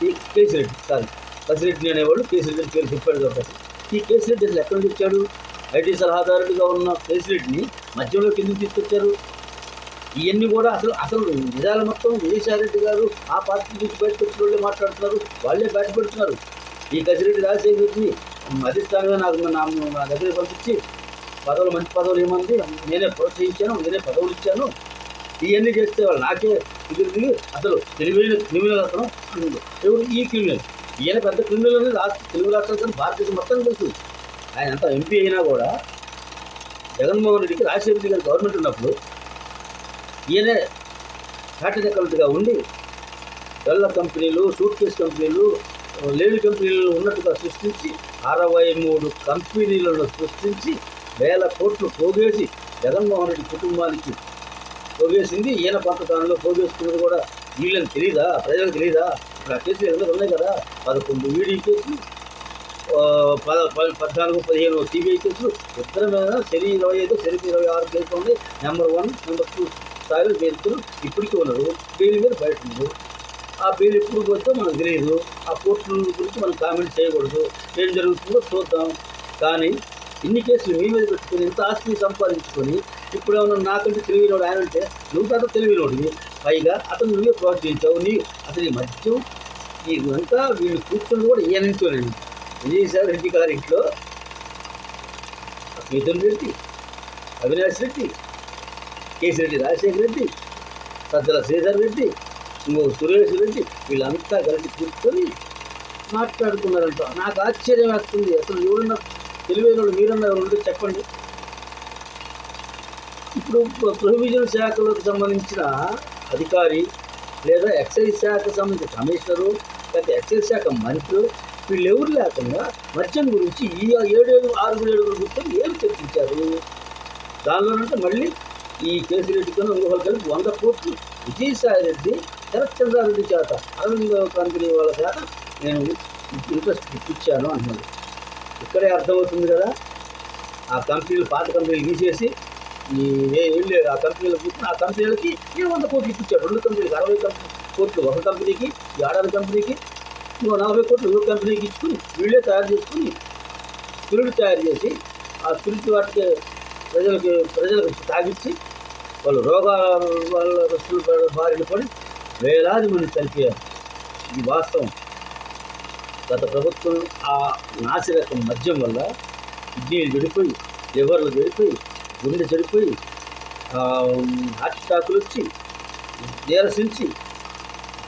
ఈ కేసిరెడ్డి కసిరెడ్డి అనేవాళ్ళు కేసిరెడ్డి పేరు చెప్పాడు కాబట్టి ఈ కేసిరెడ్డి అసలు ఎక్కడి నుంచి వచ్చాడు? ఐటీ సలహాదారుడిగా ఉన్న కేసిరెడ్డిని మధ్యలోకి ఎందుకు తీసుకొచ్చారు? ఇవన్నీ కూడా అసలు నిజాలు మొత్తం విజయసాయిరెడ్డి గారు ఆ పార్టీ నుంచి బయటకు వచ్చిన వాళ్ళే మాట్లాడుతున్నారు, వాళ్ళే బయటపెడుతున్నారు. ఈ కసిరెడ్డి రాజశేఖర్ రెడ్డిని అధిష్టానంగా నా దగ్గర పంపించి మంచి పదవులు ఏమంది, నేనే ప్రోత్సహించాను, నేనే పదవులు ఇచ్చాను, ఇవన్నీ చేస్తే వాళ్ళు నాకే ఇది అసలు తెలివైన క్రిమినల్ అతను ఎవరు? ఈ క్రిమినల్. ఈయన పెద్ద క్రిమినల్ అనేది తెలుగు రాష్ట్రాలు భారతదేశం మొత్తం తెలుసు. ఆయన అంతా ఎంపీ అయినా కూడా జగన్మోహన్ రెడ్డికి రాజశేఖర రెడ్డి గారి గవర్నమెంట్ ఉన్నప్పుడు ఈయనే ఫ్యాక్టరీ అకౌంట్గా ఉండి గల్ల కంపెనీలు, సూట్ కేస్ కంపెనీలు, లేని కంపెనీలు ఉన్నట్టుగా సృష్టించి 63 కంపెనీలను సృష్టించి 1000 కోట్లు పోగేసి జగన్మోహన్ రెడ్డి కుటుంబానికి పోగేసింది. ఈయన కొంతకాలంలో పోగేసుకున్నది కూడా వీళ్ళని తెలీదా? ప్రజలకు తెలీదా? ఇప్పుడు ఆ కేసులు ఎందుకు ఉన్నాయి కదా, 11 ఈడీ కేసులు, 14, 15 సిబిఐ కేసులు, ఇద్దరి మీద శని 25, శని 26 కేసులు ఉన్నాయి. నెంబర్ 1, నెంబర్ 2 స్థాయిలో పేరుతులు ఇప్పటికీ ఉన్నారు. బెయిల్ మీద బయట ఉన్నారు. ఆ బెయిల్ ఎప్పుడు పోతే మనకు తెలియదు. ఆ కోర్టుల గురించి మనం కామెంట్ చేయకూడదు. ఏం జరుగుతుందో చూద్దాం. కానీ ఇన్ని కేసులు మీ మీద పెట్టుకొని ఇంత ఆస్తిని సంపాదించుకొని ఇప్పుడు ఏమన్నా నాకంటే తెలివినోడు ఆయన అంటే నువ్వు కదా తెలివినోడివి, పైగా అతను నువ్వే ప్రోత్సహించావు. అసలు ఈ మధ్యం ఇదంతా వీళ్ళు కూర్చొని కూడా ఈయనంటోనండి. విజయసాయి రెడ్డి గారి ఇంట్లో మిథున్ రెడ్డి, అవినాష్ రెడ్డి, కేసిరెడ్డి రాజశేఖర రెడ్డి, సజ్జల శ్రీధర్ రెడ్డి, సురేష్ రెడ్డి వీళ్ళంతా కలిసి కూర్చొని మాట్లాడుకున్నారంట. నాకు ఆశ్చర్యం వేస్తుంది. అసలు ఎవరున్నా తెలివైన వాళ్ళు మీరన్నా ఎవరు చెప్పండి. ఇప్పుడు ప్రొహిబిషన్ శాఖలకు సంబంధించిన అధికారి లేదా ఎక్సైజ్ శాఖకు సంబంధించిన కమిషనరు లేకపోతే ఎక్సైజ్ శాఖ మంత్రులు వీళ్ళెవరు లేకుండా మద్యం గురించి ఈ 6-7 కూర్చొని ఏం చర్చించారు? దానిలోనంటే మళ్ళీ ఈ కేసిరెడ్డితో ఇంకొకరు కలిపి 100 కోట్లు విజయసాయిరెడ్డి శరత్చంద్రారెడ్డి చేత, అరవింద్ కంపెనీ వాళ్ళ చేత నేను ఇంట్రెస్ట్ ఇప్పించాను అంటున్నాడు. ఇక్కడే అర్థమవుతుంది కదా, ఆ కంపెనీలు పాత కంపెనీలు తీసేసి వెళ్ళి ఆ కంపెనీలు కూర్చొని ఆ కంపెనీలకి 100 కోట్లు ఇప్పించాడు. 2 కంపెనీలకి 60 కోట్లు ఒక కంపెనీకి, ఈ ఆడాది కంపెనీకి, ఇంకో 40 కోట్లు ఇంకో కంపెనీకి ఇచ్చుకుని వీళ్ళే తయారు చేసుకుని స్పిరిట్ తయారు చేసి ఆ స్పిరిట్ వాటికి ప్రజలకు తాగిచ్చి వాళ్ళు వాళ్ళ బారిన పడి వేలాది మంది చనిపోయారు. ఇది వాస్తవం. గత ప్రభుత్వం ఆ నాసిరకం మద్యం వల్ల కిడ్నీలు చెడిపోయి, లివర్లు చెడిపోయి, గుండె చెడిపోయి, హార్ట్ అటాకులు వచ్చి, నీరసించి,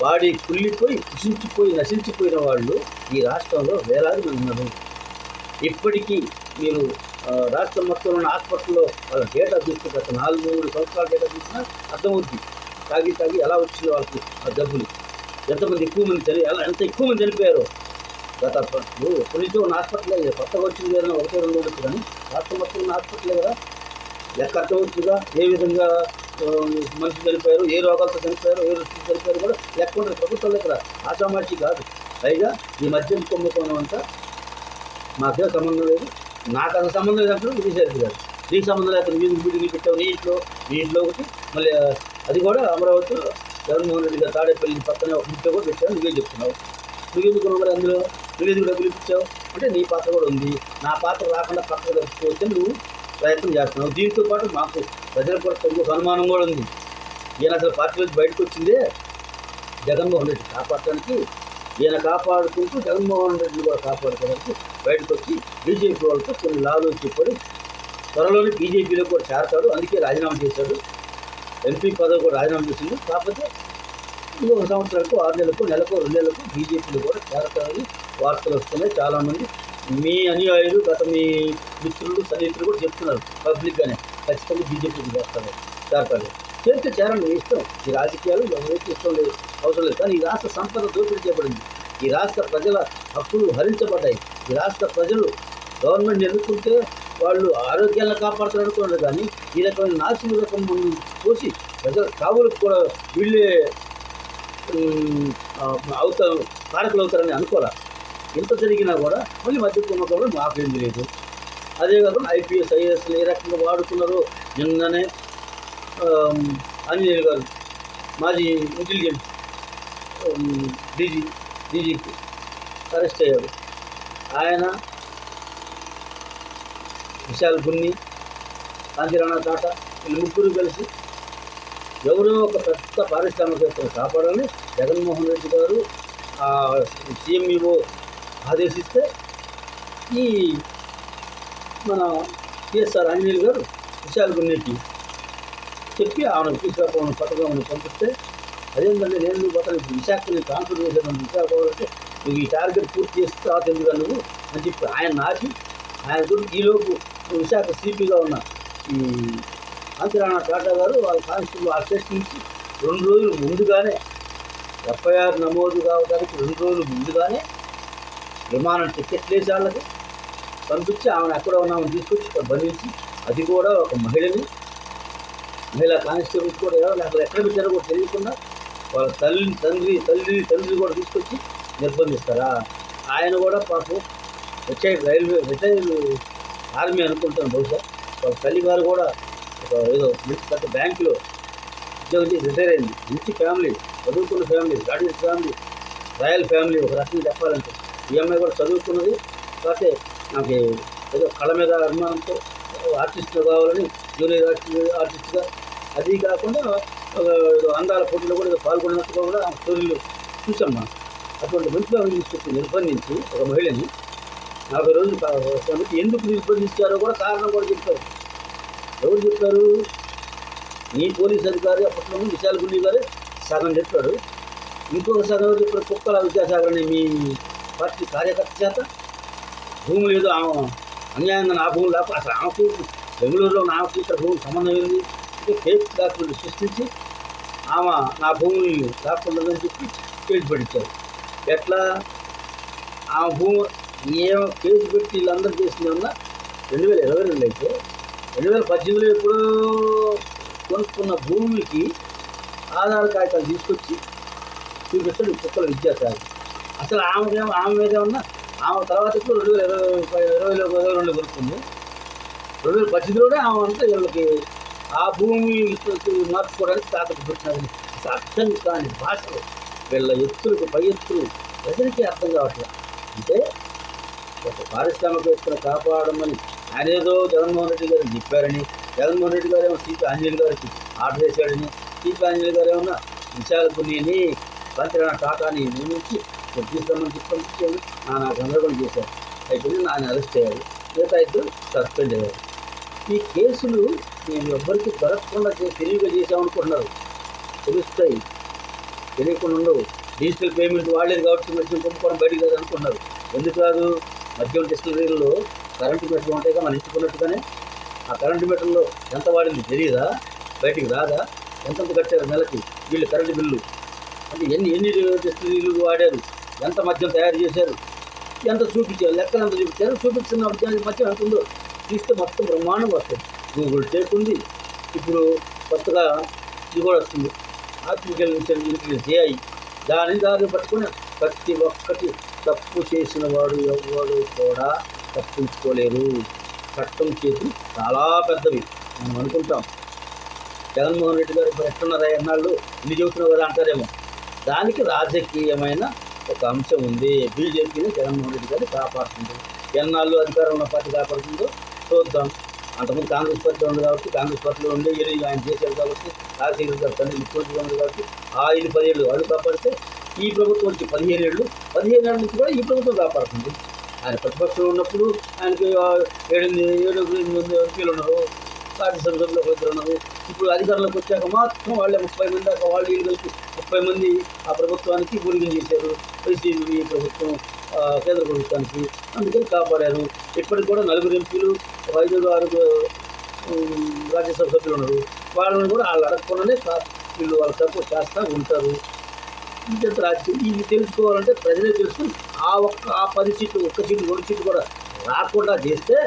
బాడీ కుళ్ళిపోయి, కుషించిపోయి, నశించిపోయిన వాళ్ళు ఈ రాష్ట్రంలో వేలాది మంది ఉన్నారు. ఇప్పటికీ మీరు రాష్ట్రం మొత్తం ఉన్న హాస్పిటల్లో వాళ్ళ డేటా చూస్తే గత 4-3 సంవత్సరాల డేటా చూసినా అర్థమవుతుంది. తాగి ఎలా వచ్చిందో వాళ్ళకి ఆ జబ్బులు, ఎంతమంది ఎక్కువ మంది ఎంత ఎక్కువ మంది చనిపోయారో. గత ఎప్పటి నుంచో ఉన్న హాస్పిటలే, కొత్తగా వచ్చింది ఏదైనా 1-2 ఉండొచ్చు, కానీ రాష్ట్రం మొత్తం ఉన్న హాస్పిటలే కదా. లెక్క అర్థమవుతుందిగా ఏ విధంగా మనిషి చనిపోయారు, ఏ రోగాలతో చనిపోయారు, ఏ రుచి చనిపోయారు కూడా లెక్క ఉంటుంది. ప్రభుత్వం లెక్క ఆషామాషి కాదు. పైగా ఈ మద్యం కుంభకోణం అంతా మాకేం సంబంధం లేదు, నాకు అసలు సంబంధం లేదంటే విజయసాయి గారు నీకు సంబంధం లేకపోతే మీరు మీటింగ్లు పెట్టావు, నీ ఇంట్లో ఒకటి, మళ్ళీ అది కూడా అమరావతిలో జగన్మోహన్ రెడ్డి గారు తాడేపల్లి పక్కనే ఒక ఇంట్లో కూడా పెట్టావు. నువ్వే చెప్తున్నావు. నువ్వెందుకున్నావు మరి అందులో? నువ్వెందుకు డబ్బులు ఇప్పించావు అంటే నీ పాత్ర కూడా ఉంది. నా పాత్ర రాకుండా పక్కన తప్పుకోవచ్చే నువ్వు ప్రయత్నం చేస్తున్నావు. దీంతో పాటు మాకు ప్రజలకు కూడా తగ్గు అనుమానం కూడా ఉంది. ఈయన అసలు పార్టీ నుంచి బయటకు వచ్చిందే జగన్మోహన్ రెడ్డి కాపాడటానికి. ఈయన కాపాడుకుంటూ జగన్మోహన్ రెడ్డిని కూడా కాపాడుకోవడానికి బయటకు వచ్చి బీజేపీ వాళ్ళతో కొన్ని లాలు చెప్పాడు. త్వరలోనే బీజేపీలో కూడా చేరతాడు, అందుకే రాజీనామా చేశాడు. ఎంపీ పదవి కూడా రాజీనామా చేసింది. కాకపోతే ఇంకొక సంవత్సరాలకు 6 నెలలకు, నెలకు, 2 నెలలకు బీజేపీలో కూడా చేరతారని వార్తలు వస్తున్నాయి. చాలామంది మీ అనుయాయులు, గత మీ మిత్రులు, సన్నిహితులు కూడా చెప్తున్నారు పబ్లిక్గానే ఖచ్చితంగా బీజేపీకి చేరతారు. చేరితే చేరండి, ఇష్టం. ఈ రాజకీయాలు ఎవరైతే ఇష్టం లేదు, అవసరం లేదు. కానీ ఈ రాష్ట్ర సంపద దోపిడీ చేయబడింది. ఈ రాష్ట్ర ప్రజల హక్కులు హరించబడ్డాయి. ఈ రాష్ట్ర ప్రజలు గవర్నమెంట్ ఎన్నుకుంటే వాళ్ళు ఆరోగ్యాలను కాపాడుతారనుకున్నారు, కానీ ఈ రకమైన నాశన రకం పోసి ప్రజల కావులకు కూడా వీళ్ళే కారకులు అవుతారని అనుకోరా. ఎంత జరిగినా కూడా మళ్ళీ మధ్య కుంభకంలో మాకేం తెలియదు. అదే కాకుండా ఐపీఎస్, ఐఏఎస్లు ఏ రకంగా వాడుకున్నారో నిన్ననే ఆంజనేయులు గారు మాజీ ఇంటెలిజెన్స్ డీజీకి అరెస్ట్ అయ్యారు. ఆయన, విశాల్ గున్ని, కాంతిరాణా టాటా, వీళ్ళు ముగ్గురు కలిసి ఎవరో ఒక పెద్ద పారిశ్రామికవేత్తను కాపాడాలని జగన్మోహన్ రెడ్డి గారు సీఎంఈఓ ఆదేశిస్తే ఈ మన టీఎస్ఆర్ ఆంజనేయులు గారు విశాల్ గున్నికి చెప్పి ఆమెను తీసుకురావడం పథకం పంపిస్తే, అదేంటంటే నేను పోతాను విశాఖని ట్రాన్స్ఫర్ చేశాను, విశాఖ పోవాలంటే నువ్వు ఈ టార్గెట్ పూర్తి చేస్తే తర్వాత ఎందుకు నువ్వు అని చెప్పి ఆయన నాటి ఆయన ఈలోపు విశాఖ సిపిగా ఉన్న ఈ కాంతిరాణా టాటా గారు వాళ్ళ కానిస్టేబుల్ ఆ స్టేషన్ నుంచి 2 రోజులు ముందుగానే ఎఫ్ఐఆర్ నమోదు కావడానికి 2 రోజులు ముందుగానే విమానం టికెట్లు వేసి వాళ్ళకి పంపించి ఆమెను ఎక్కడ ఉన్నామని తీసుకొచ్చి ఇక్కడ బంధించి, అది కూడా ఒక మహిళా కానిస్టేబుల్స్ కూడా అసలు ఎక్కడ పెట్టారో కూడా తెలియకుండా వాళ్ళ తండ్రి కూడా తీసుకొచ్చి నిర్బంధిస్తారా. ఆయన కూడా పాపం రిటైర్డ్ ఆర్మీ అనుకుంటాను బహుశా. వాళ్ళ తల్లి గారు కూడా ఏదో పెద్ద బ్యాంకులో ఉద్యోగం చేసి రిటైర్ అయింది. మంచి ఫ్యామిలీ, చదువుకున్న family, graduate family, royal family ఒక రకంగా చెప్పాలంటే. ఈ అమ్మాయి కూడా చదువుకున్నది. కాకపోతే నాకు ఏదో కళ మీద అభిమానంతో ఆర్టిస్ట్గా కావాలని జూనియర్ ఆర్టిస్ట్గా, అది కాకుండా అందాల పోటీలో కూడా ఏదో పాల్గొన్నట్టుగా కూడా స్టోరీలు చూసాం మనం. అటువంటి మంచిగా తీసుకొచ్చి నిర్బంధించి ఒక మహిళని 40 రోజులు కాబట్టి ఎందుకు నిర్బంధించారో కూడా కారణం కూడా చెప్పారు. ఎవరు చెప్పారు? ఈ పోలీస్ అధికారి అప్పట్లో విశాల్ గుండి గారే సగం చెప్పాడు. ఇంకొక సగం చెప్పారు కుక్కల విద్యాసాగర్ అని మీ పార్టీ కార్యకర్త చేత. భూమి లేదు, ఆమె అన్యాయంగా నా భూమి లేకపోతే అసలు ఆమెకు బెంగళూరులో నాకు ఇక్కడ భూమి సంబంధం ఏంది అంటే ఫేక్ డాక్యుమెంట్ సృష్టించి ఆమె నా భూమిని లేకుండాదని చెప్పి కేసు పెట్టించారు. ఎట్లా ఆమె భూమి ఏమో కేసు పెట్టి వీళ్ళందరూ చేసిందన్నా 2022 అయితే 2018లో ఎప్పుడో కొనుక్కున్న భూమికి ఆధార్ కాగితాలు తీసుకొచ్చి చూపిస్తాడు కుక్కల విద్యాసాగర్. అసలు ఆమె మీద ఉన్న ఆమె తర్వాత ఇప్పుడు 2022 కొనుక్కుంది. 2018లోనే ఆమె అంతా వీళ్ళకి ఆ భూమి మార్చుకోవడానికి తాకట్టు పెట్టినది. అసలు అర్థం కాని భాషలు, వీళ్ళ ఎత్తులకు పై ఎత్తులు ప్రజలకి అర్థం కావట్లేదు. అంటే ఒక పారిశ్రామికవేత్తను కాపాడమని ఆయన ఏదో జగన్మోహన్ రెడ్డి గారు చెప్పారని, జగన్మోహన్ రెడ్డి గారు ఏమో సిపి ఆంజనేయులు గారికి ఆర్డర్ చేశాడని, సిపి ఆంజనేయులు గారు ఏమన్నా విశాల్ గున్నిని, కాంతిరాణా టాటాని నియమించి తీసుకురమ్మని చెప్పి నాకు గందరగోళం చేశారు. అయిపోయింది, ఆయన అరెస్ట్ అయ్యారు. మిగతా ఇద్దరు సస్పెండ్ అయ్యారు. ఈ కేసులు మేము ఎవ్వరికి దొరకకుండా తెలివిగా చేసామనుకుంటున్నారు. తెలుస్తాయి, తెలియకుండా ఉండవు. డిజిటల్ పేమెంట్ వాడలేదు కాబట్టి మద్యం కొనుక్కోవడం బయటికి కాదు అనుకున్నారు. ఎందుకు రాదు? మద్యం డిస్టిలరీలో కరెంటు మీటర్లు ఉంటాయిగా, మనం ఇంచుకున్నట్టుగానే ఆ కరెంటు మీటర్లో ఎంత వాడింది తెలియదా? బయటికి రాదా? ఎంతెంత కట్టారు నెలకి వీళ్ళు కరెంటు బిల్లు, అంటే ఎన్ని డిస్టిలరీలు వాడారు, ఎంత మద్యం తయారు చేశారు, ఎంత చూపించారు, లెక్కలు ఎంత చూపించారు, చూపించిన మద్యం ఎంత ఉందో తీస్తే మొత్తం బ్రహ్మాండం వస్తుంది. గూగుల్ టేక్ ఉంది, ఇప్పుడు కొత్తగా ఇది కూడా వస్తుంది, ఆర్టిఫిషియల్ ఇంటెలిజెన్స్ AI. దాన్ని పట్టుకుని ప్రతి ఒక్కటి తప్పు చేసిన వాడు ఎవ్వడు కూడా తప్పించుకోలేరు. చట్టం చేతులు చాలా పెద్దవి మనం అనుకుంటాం. జగన్మోహన్ రెడ్డి గారు ఇప్పుడు ఎట్టున్నారా ఎన్నాళ్ళు ఇన్ని చెబుతున్నావు కదా అంటారేమో. దానికి రాజకీయమైన ఒక అంశం ఉంది. బీజేపీని జగన్మోహన్ రెడ్డి గారిని కాపాడుతుంది. ఎన్నాళ్ళు అధికారంలో పార్టీ కాపాడుతుందో చూద్దాం. అంతకుముందు కాంగ్రెస్ పార్టీలో ఉంది కాబట్టి కాంగ్రెస్ పార్టీలో ఉండే ఆయన చేశారు కాబట్టి, రాజశేఖర్ గారు తండ్రి ముఖ్యమంత్రిగా ఉంది కాబట్టి ఆ 5-10 ఏళ్ళు వాళ్ళు కాపాడితే, ఈ ప్రభుత్వం వచ్చి 15 ఏళ్ళు నుంచి కూడా ఈ ప్రభుత్వం కాపాడుతుంది. ఆయన ప్రతిపక్షంలో ఉన్నప్పుడు ఆయనకి 7-8 ఎంపీలు ఉన్నారు, రాజ్యసభ సభ్యులు 1 ఉన్నారు. ఇప్పుడు అధికారంలోకి వచ్చాక మాత్రం వాళ్ళే 30 మంది దాకా వాళ్ళు వీళ్ళు కలిసి 30 మంది ఆ ప్రభుత్వానికి బూరిగం చేశారు. వైసీపీ ప్రభుత్వం కేంద్ర ప్రభుత్వానికి అందుకని కాపాడారు. ఇప్పటికి కూడా 4 ఎంపీలు, 5-6 రాజ్యసభ సభ్యులు ఉన్నారు. వాళ్ళని కూడా వాళ్ళు అడగకుండానే వీళ్ళు వాళ్ళ సపోర్ట్ చేస్తూ ఉంటారు. ఇంత రాజకీయం ఇవి తెలుసుకోవాలంటే ప్రజలే తెలుసుకుని ఆ 10 సీట్లు, 1 సీటు, 2 సీట్లు కూడా రాకుండా చేస్తే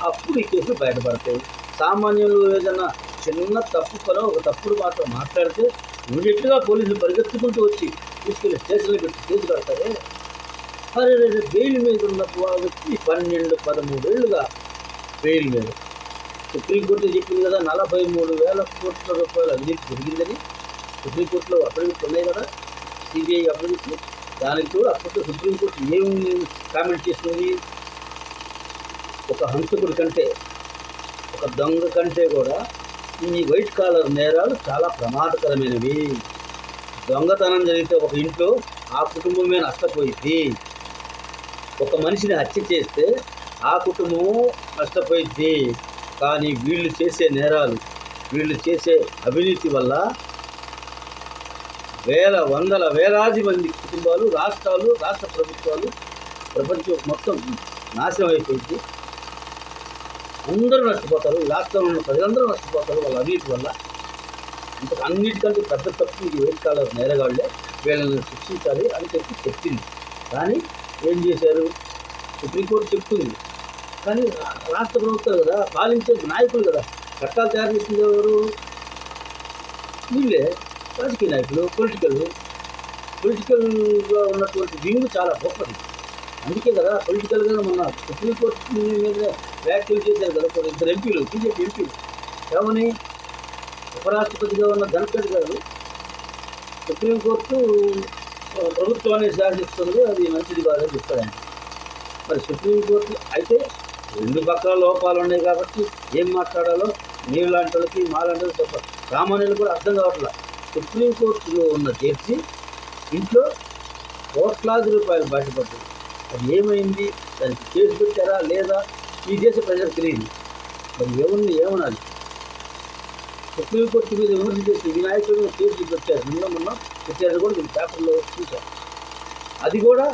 అప్పుడు ఈ కేసులు బయటపడతాయి. సామాన్యులు ఏదైనా చిన్న తప్పు పలో ఒక తప్పుడు మాత్రం మాట్లాడితే ఇమీడియట్గా పోలీసులు పరిగెత్తుకుంటూ వచ్చి తీసుకెళ్ళి స్టేషన్లో పెట్టి కేసు కడతారే. అరే బెయిల్ మీద ఉన్న వ్యక్తి 12-13 ఏళ్ళుగా బెయిల్ మీద. సుప్రీంకోర్టు చెప్పింది కదా 43,000 కోట్ల రూపాయలు అవినీతి జరిగిందని. సుప్రీంకోర్టులో అఫిడవిట్లు ఉన్నాయి కదా, CBI అఫిడవిట్లు. దానికి కూడా అప్పట్లో సుప్రీంకోర్టు ఏం కామెంట్ చేస్తుంది? ఒక హంతకుడి కంటే, ఒక దొంగ కంటే కూడా ఈ వైట్ కాలర్ నేరాలు చాలా ప్రమాదకరమైనవి. దొంగతనం జరిగితే ఒక ఇంట్లో ఆ కుటుంబమే నష్టపోయింది. ఒక మనిషిని హత్య చేస్తే ఆ కుటుంబం నష్టపోయింది. కానీ వీళ్ళు చేసే నేరాలు, వీళ్ళు చేసే అవినీతి వల్ల వేలాది మంది కుటుంబాలు, రాష్ట్రాలు, రాష్ట్ర ప్రభుత్వాలు, ప్రపంచం మొత్తం నాశనం అయిపోయింది. అందరూ నష్టపోతారు. రాష్ట్రంలో ఉన్న ప్రజలందరూ నష్టపోతారు వాళ్ళ అవినీతి వల్ల. అన్నిటికంటే పెద్ద తప్పు ఇది వైట్ కాలర్ నేరగాళ్లే, వీళ్ళని శిక్షించాలి అని చెప్పింది. కానీ ఏం చేశారు? సుప్రీంకోర్టు చెప్తుంది, కానీ రాష్ట్ర ప్రభుత్వం కదా, పాలించే నాయకులు కదా. చట్టాలు తయారు చేసింది ఎవరు? వీళ్ళే, రాజకీయ నాయకులు. పొలిటికల్గా ఉన్నటువంటి వింగ్ చాలా గొప్పది. అందుకే కదా పొలిటికల్గా మొన్న సుప్రీంకోర్టు మీద వ్యాఖ్యలు చేశారు కదా 2 ఎంపీలు, బీజేపీ ఎంపీలు. ఏమని? ఉపరాష్ట్రపతిగా ఉన్న ధనఖడ్ గారు సుప్రీంకోర్టు ప్రభుత్వాన్ని శాసిస్తుంది, అది మంచిది కాదని చెప్పారు ఆయన. మరి సుప్రీంకోర్టు అయితే 2 పక్కల లోపాలు ఉన్నాయి కాబట్టి ఏం మాట్లాడాలో మీలాంటి వాళ్ళకి మాలాంటి వాళ్ళకి చెప్పాలి. సామాన్యులు కూడా అర్థం కావట్లేదు. సుప్రీంకోర్టులో ఉన్న జడ్జి ఇంట్లో కోట్లాది రూపాయలు బయటపడ్డాయి. అది ఏమైంది? దానికి కేసు పెట్టారా లేదా? ఈ దేశ ప్రజలకు తెలియదు. మరి ఏమనాలి? సుప్రీంకోర్టు మీద విమర్శ చేసి వినాయకుడు కేసులు పెట్టారు. మొన్న పెట్టారు కూడా మీరు పేపర్లో చూశారు. అది కూడా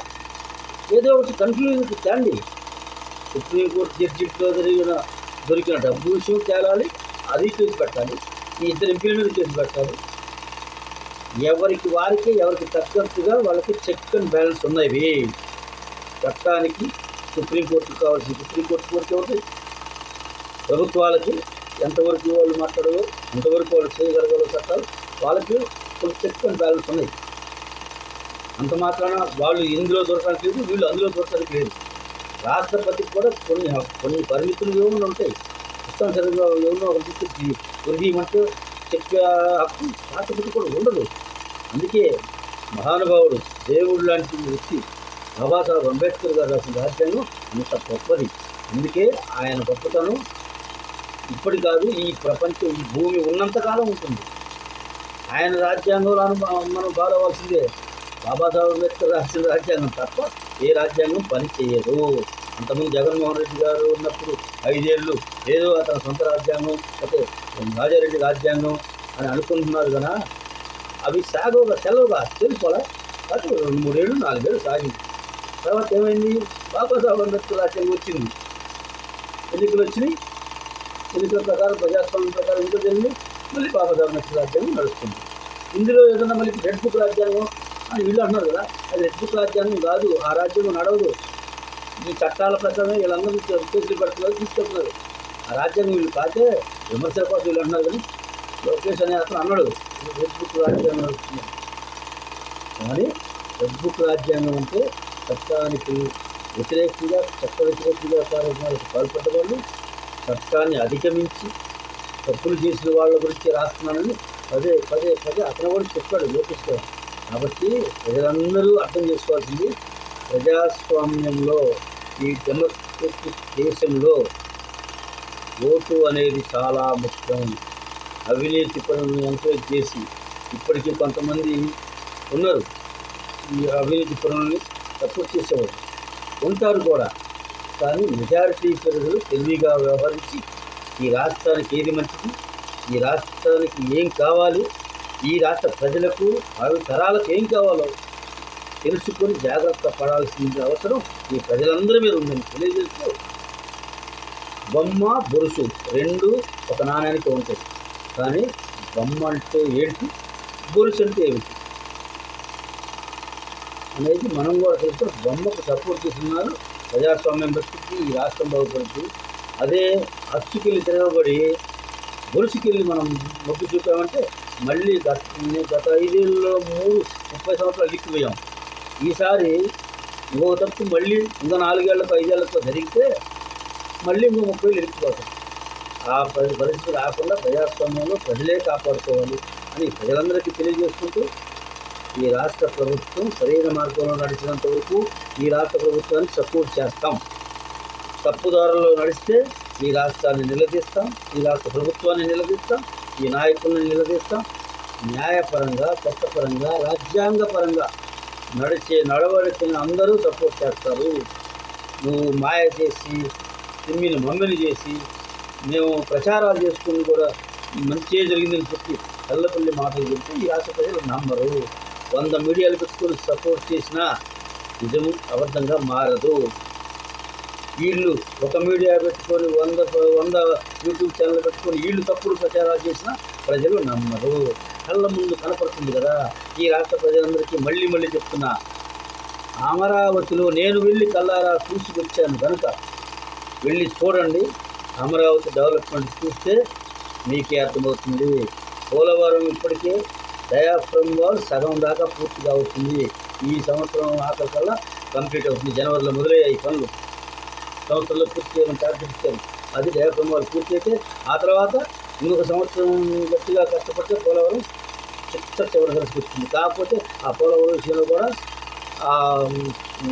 ఏదో ఒకటి కన్ఫ్యూజన్ తేండి. సుప్రీంకోర్టు జడ్జిలో దొరికిన డబ్బు విషయం తేలాలి, అది కేసు పెట్టాలి. ఈ 2 ఎంపీల మీద కేసు పెట్టాలి. ఎవరికి తగ్గట్టుగా వాళ్ళకి చెక్ అండ్ బ్యాలెన్స్ ఉన్నాయి. చట్టానికి సుప్రీంకోర్టుకు కావాల్సిన సుప్రీంకోర్టు కోరిక ఒకటి, ప్రభుత్వాలకి ఎంతవరకు వాళ్ళు మాట్లాడవో ఎంతవరకు వాళ్ళు చేయగలగలో చట్టాలు వాళ్ళకి కొన్ని చెక్ అండ్ బ్యాలెన్స్ ఉన్నాయి. అంత మాత్రాన వాళ్ళు ఇందులో దొరకడానికి లేదు, వీళ్ళు అందులో దొరకడానికి లేదు. రాష్ట్రపతికి కూడా కొన్ని పరిమితులు ఏమైనా ఉంటాయి. ఇష్టం సరిగ్గా ఏమన్నా ఒక తీసుకొచ్చి కొరిగీయమంటే చెప్పే హక్కు రాష్ట్రపతి కూడా ఉండదు. అందుకే మహానుభావుడు, దేవుడు లాంటి వ్యక్తి బాబాసాహెబ్ అంబేద్కర్ గారు రాసిన రాజ్యాంగం అంత గొప్పది. అందుకే ఆయన గొప్పతనం ఇప్పటి కాదు, ఈ ప్రపంచం, ఈ భూమి ఉన్నంతకాలం ఉంటుంది. ఆయన రాజ్యాంగంలో మనం బాధవలసిందే. బాబాసాహెబ్ అంబేద్కర్ రాసిన రాజ్యాంగం తప్ప ఏ రాజ్యాంగం పని చేయదు. అంతకుముందు జగన్మోహన్ రెడ్డి గారు ఉన్నప్పుడు 5 ఏళ్ళు ఏదో అతని సొంత రాజ్యాంగం అయితే రాజారెడ్డి రాజ్యాంగం అని అనుకుంటున్నారు కదా, అవి సెలవుగా తెలుసుకోవాలా. కాబట్టి 2-3 ఏళ్ళు 4 ఏళ్ళు సాగింది. తర్వాత ఏమైంది, బాబాసాహెబ్ అంబేద్కర్ రాజ్యాంగం వచ్చింది, ఎన్నికలు వచ్చినాయి, ఎన్నికల ప్రకారం ప్రజాస్వామ్యం ప్రకారం ఇంకా జరిగింది, మళ్ళీ బాబాసాహెబ్ అంబేద్కర్ రాజ్యాంగం నడుస్తుంది. ఇందులో ఏదన్నా మళ్ళీ రెడ్ బుక్ రాజ్యాంగం అని వీళ్ళు అంటున్నారు కదా, అది రెడ్ బుక్ రాజ్యాంగం కాదు, ఆ రాజ్యాంగం నడవదు. ఈ చట్టాల ప్రకారమే వీళ్ళందరూ కేసులు పెడుతున్నారు, తీసుకెళ్తున్నారు. ఆ రాజ్యాంగం వీళ్ళు కాదే విమర్శల కోసం వీళ్ళు అంటున్నారు. కానీ లోకేష్ అనే అతను అన్నాడు రెడ్ బుక్ రాజ్యాంగం నడుస్తుంది కానీ రెడ్ బుక్ రాజ్యాంగం అంటే చట్టానికి వ్యతిరేకంగా చట్ట వ్యతిరేకంగా కార్యక్రమాలకు పాల్పడ్డ వాళ్ళు, చట్టాన్ని అధిగమించి తప్పులు చేసిన వాళ్ళ గురించి రాస్తున్నానని పదే పదే పదే అతను కూడా చెప్పాడు లోకేష్ గారు. కాబట్టి ప్రజలందరూ అర్థం చేసుకోవాల్సింది, ప్రజాస్వామ్యంలో ఈ డెమోక్రటిక్ దేశంలో ఓటు అనేది చాలా ముఖ్యం. అవినీతి పనులను ఎంకరేజ్ చేసి ఇప్పటికీ కొంతమంది ఉన్నారు, ఈ అవినీతి పనులని సపోర్ట్ చేసేవారు ఉంటారు కూడా. కానీ మెజారిటీ ప్రజలు తెలివిగా వ్యవహరించి ఈ రాష్ట్రానికి ఏది మంచిది, ఈ రాష్ట్రానికి ఏం కావాలి, ఈ రాష్ట్ర ప్రజలకు భావి తరాలకు ఏం కావాలో తెలుసుకొని జాగ్రత్త పడాల్సిన అవసరం ఈ ప్రజలందరి మీద ఉందని తెలియజేస్తూ, బొమ్మ బొరుసు 2 ఒక నాణ్యానికి ఉంటాయి. కానీ బొమ్మ అంటే ఏంటి, బొరుసు అంటే ఏమిటి అనేది మనం కూడా తెలుస్తూ బొమ్మకు సపోర్ట్ చేస్తున్నారు. ప్రజాస్వామ్యం బట్టి ఈ రాష్ట్రం బాగుపడుతుంది. అదే అచ్చుకెళ్ళి తిరగబడి గొలుసుకెళ్ళి మనం మొగ్గు చూపామంటే మళ్ళీ గత 5 ఏళ్ళలో 30 సంవత్సరాలు లిక్కిపోయాం. ఈసారి ఇంకో తప్పు మళ్ళీ ఇంకా 4 ఏళ్లకు 5 ఏళ్లతో జరిగితే మళ్ళీ ఇంకో 30 ఏళ్ళు ఇరికిపోతాం. ఆ పరిస్థితి రాకుండా ప్రజాస్వామ్యంలో ప్రజలే కాపాడుకోవాలి అని ప్రజలందరికీ తెలియజేసుకుంటూ, ఈ రాష్ట్ర ప్రభుత్వం సరైన మార్గంలో నడిచినంత వరకు ఈ రాష్ట్ర ప్రభుత్వానికి సపోర్ట్ చేస్తాం. తప్పుదారుల్లో నడిస్తే ఈ రాష్ట్రాన్ని నిలదీస్తాం, ఈ రాష్ట్ర ప్రభుత్వాన్ని నిలదీస్తాం, ఈ నాయకుల్ని నిలదీస్తాం. న్యాయపరంగా, చట్టపరంగా, రాజ్యాంగపరంగా నడిచే నడవడికని అందరూ సపోర్ట్ చేస్తారు. నువ్వు మాయ చేసి తిమ్మిని మమ్మిని చేసి మేము ప్రచారాలు చేసుకుని కూడా మంచిగా జరిగిందని చెప్పి కళ్ళపల్లి మాటలు చెప్తే ఈ రాష్ట్ర ప్రజలు నమ్మరు. 100 మీడియాలు పెట్టుకొని సపోర్ట్ చేసినా నిజము అబద్ధంగా మారదు. వీళ్ళు ఒక మీడియా పెట్టుకొని 100 యూట్యూబ్ ఛానల్ పెట్టుకొని వీళ్ళు తప్పుడు ప్రచారాలు చేసినా ప్రజలు నమ్మరు. కళ్ళ ముందు కనపడుతుంది కదా. ఈ రాష్ట్ర ప్రజలందరికీ మళ్ళీ మళ్ళీ చెప్తున్నా, అమరావతిలో నేను వెళ్ళి కళ్ళారా చూసి వచ్చాను కనుక వెళ్ళి చూడండి. అమరావతి డెవలప్మెంట్ చూస్తే మీకే అర్థమవుతుంది. పోలవరం ఇప్పటికే డయాఫ్రమ్ వాల్ సగం దాకా పూర్తిగా అవుతుంది. ఈ సంవత్సరం ఆఖరికల్లా కంప్లీట్ అవుతుంది. జనవరిలో మొదలయ్యాయి పనులు, సంవత్సరంలో పూర్తి చేయడం టార్గెట్ ఇచ్చారు. అది డయాఫ్రమ్ వాల్ పూర్తి అయితే ఆ తర్వాత ఇంకొక సంవత్సరం గట్టిగా కష్టపడితే పోలవరం చివరి దశకు వస్తుంది. కాకపోతే ఆ పోలవరం విషయంలో కూడా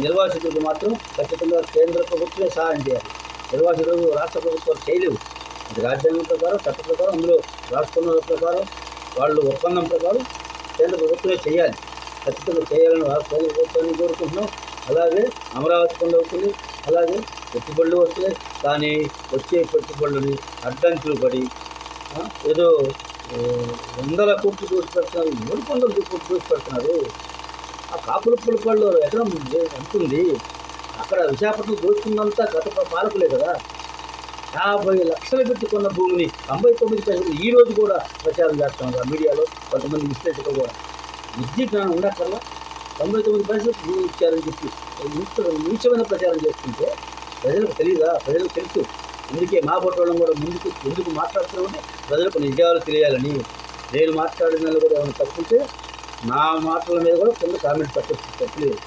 నిర్వాసితులకు మాత్రం ఖచ్చితంగా కేంద్ర ప్రభుత్వమే సహాయం చేయాలి. నిర్వాసితులు రాష్ట్ర ప్రభుత్వాలు చేయలేవు. అది రాజ్యాంగం ప్రకారం, చట్ట ప్రకారం, అందులో రాష్ట్రంలో ప్రకారం, వాళ్ళు ఒప్పందం ప్రకారం కేంద్ర ప్రభుత్వమే చేయాలి. ఖచ్చితంగా చేయాలని కేంద్ర ప్రభుత్వాన్ని కోరుకుంటున్నాం. అలాగే అమరావతి పనులు అవుతుంది, అలాగే పెట్టుబడులు వస్తున్నాయి. కానీ వచ్చే పెట్టుబడులని అడ్డంకులు పడి ఏదో 100 కోట్లు దోసి పెడుతున్నారు, 300 కోట్లు దోసి పెడుతున్నారు. ఆ కాపుల పులపళ్ళు ఎకరం ఎంతుంది? అక్కడ విశాఖపట్నం దోచుకున్నంతా గత పాలకులే కదా. 50 లక్షలు పెట్టుకున్న భూమిని 99 పైసలు ఈ రోజు కూడా ప్రచారం చేస్తున్నారు మీడియాలో కొంతమంది విశ్లేషకులు కూడా. విద్య జ్ఞానం ఉండక్కర్లా 99 పైసలు భూమి ఇచ్చారని చెప్పి నీచమైన ప్రచారం చేస్తుంటే ప్రజలకు తెలియదా? ప్రజలకు తెలుసు. అందుకే మా పట్టణం కూడా ముందుకు ఎందుకు మాట్లాడుతున్నామంటే ప్రజలకు నిజాలు తెలియాలని. నేను మాట్లాడిన కూడా ఏమైనా తప్పుంటే నా మాటల మీద కూడా కింద కామెంట్ పెట్టచ్చు, తప్పలేదు.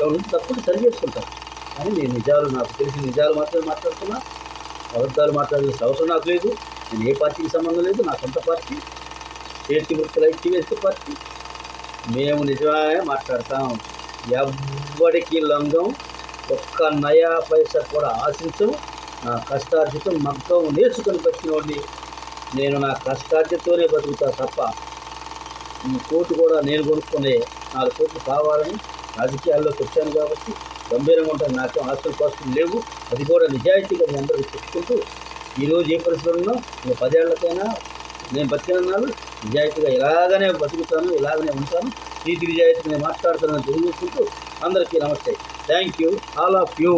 ఎవరి తప్పులు సరి చేసుకుంటాను. కానీ నేను నిజాలు, నాకు తెలిసిన నిజాలు మాత్రమే మాట్లాడుతున్నా. అబద్ధాలు మాట్లాడాల్సిన అవసరం నాకు లేదు. నేను ఏ పార్టీకి సంబంధం లేదు. నా సొంత పార్టీ స్టేట్ ముఖ్యులు ఐక్యవేస్తే పార్టీ. మేము నిజమే మాట్లాడతాం. ఎవ్వడికి లంఘం, ఒక్క నయా పైసా కూడా ఆశించం. నా కష్టార్జితం మగ్గం నేర్చుకొని బతికినోడిని. నేను నా కష్టార్జితతోనే బతుకుతా తప్ప ఈ కోర్టు కూడా నేను కొనుక్కునే 4 కోట్లు కావాలని రాజకీయాల్లోకి వచ్చాను కాబట్టి గంభీరంగా ఉంటాను. నాకేం ఆస్తులు పాస్తులు లేవు. అది కూడా నిజాయితీగా మీ అందరికీ చెప్పుకుంటూ ఈరోజు ఏ పరిస్థితుల్లో ఉన్నా ఇంకా 10 ఏళ్లకైనా నేను బతికినన్నాళ్ళు నిజాయితీగా ఇలాగనే బతుకుతాను, ఇలాగనే ఉంటాను. నీతి నిజాయితీగా నేను మాట్లాడుతానని తెలియజేసుకుంటూ అందరికీ నమస్తే. Thank you all of you.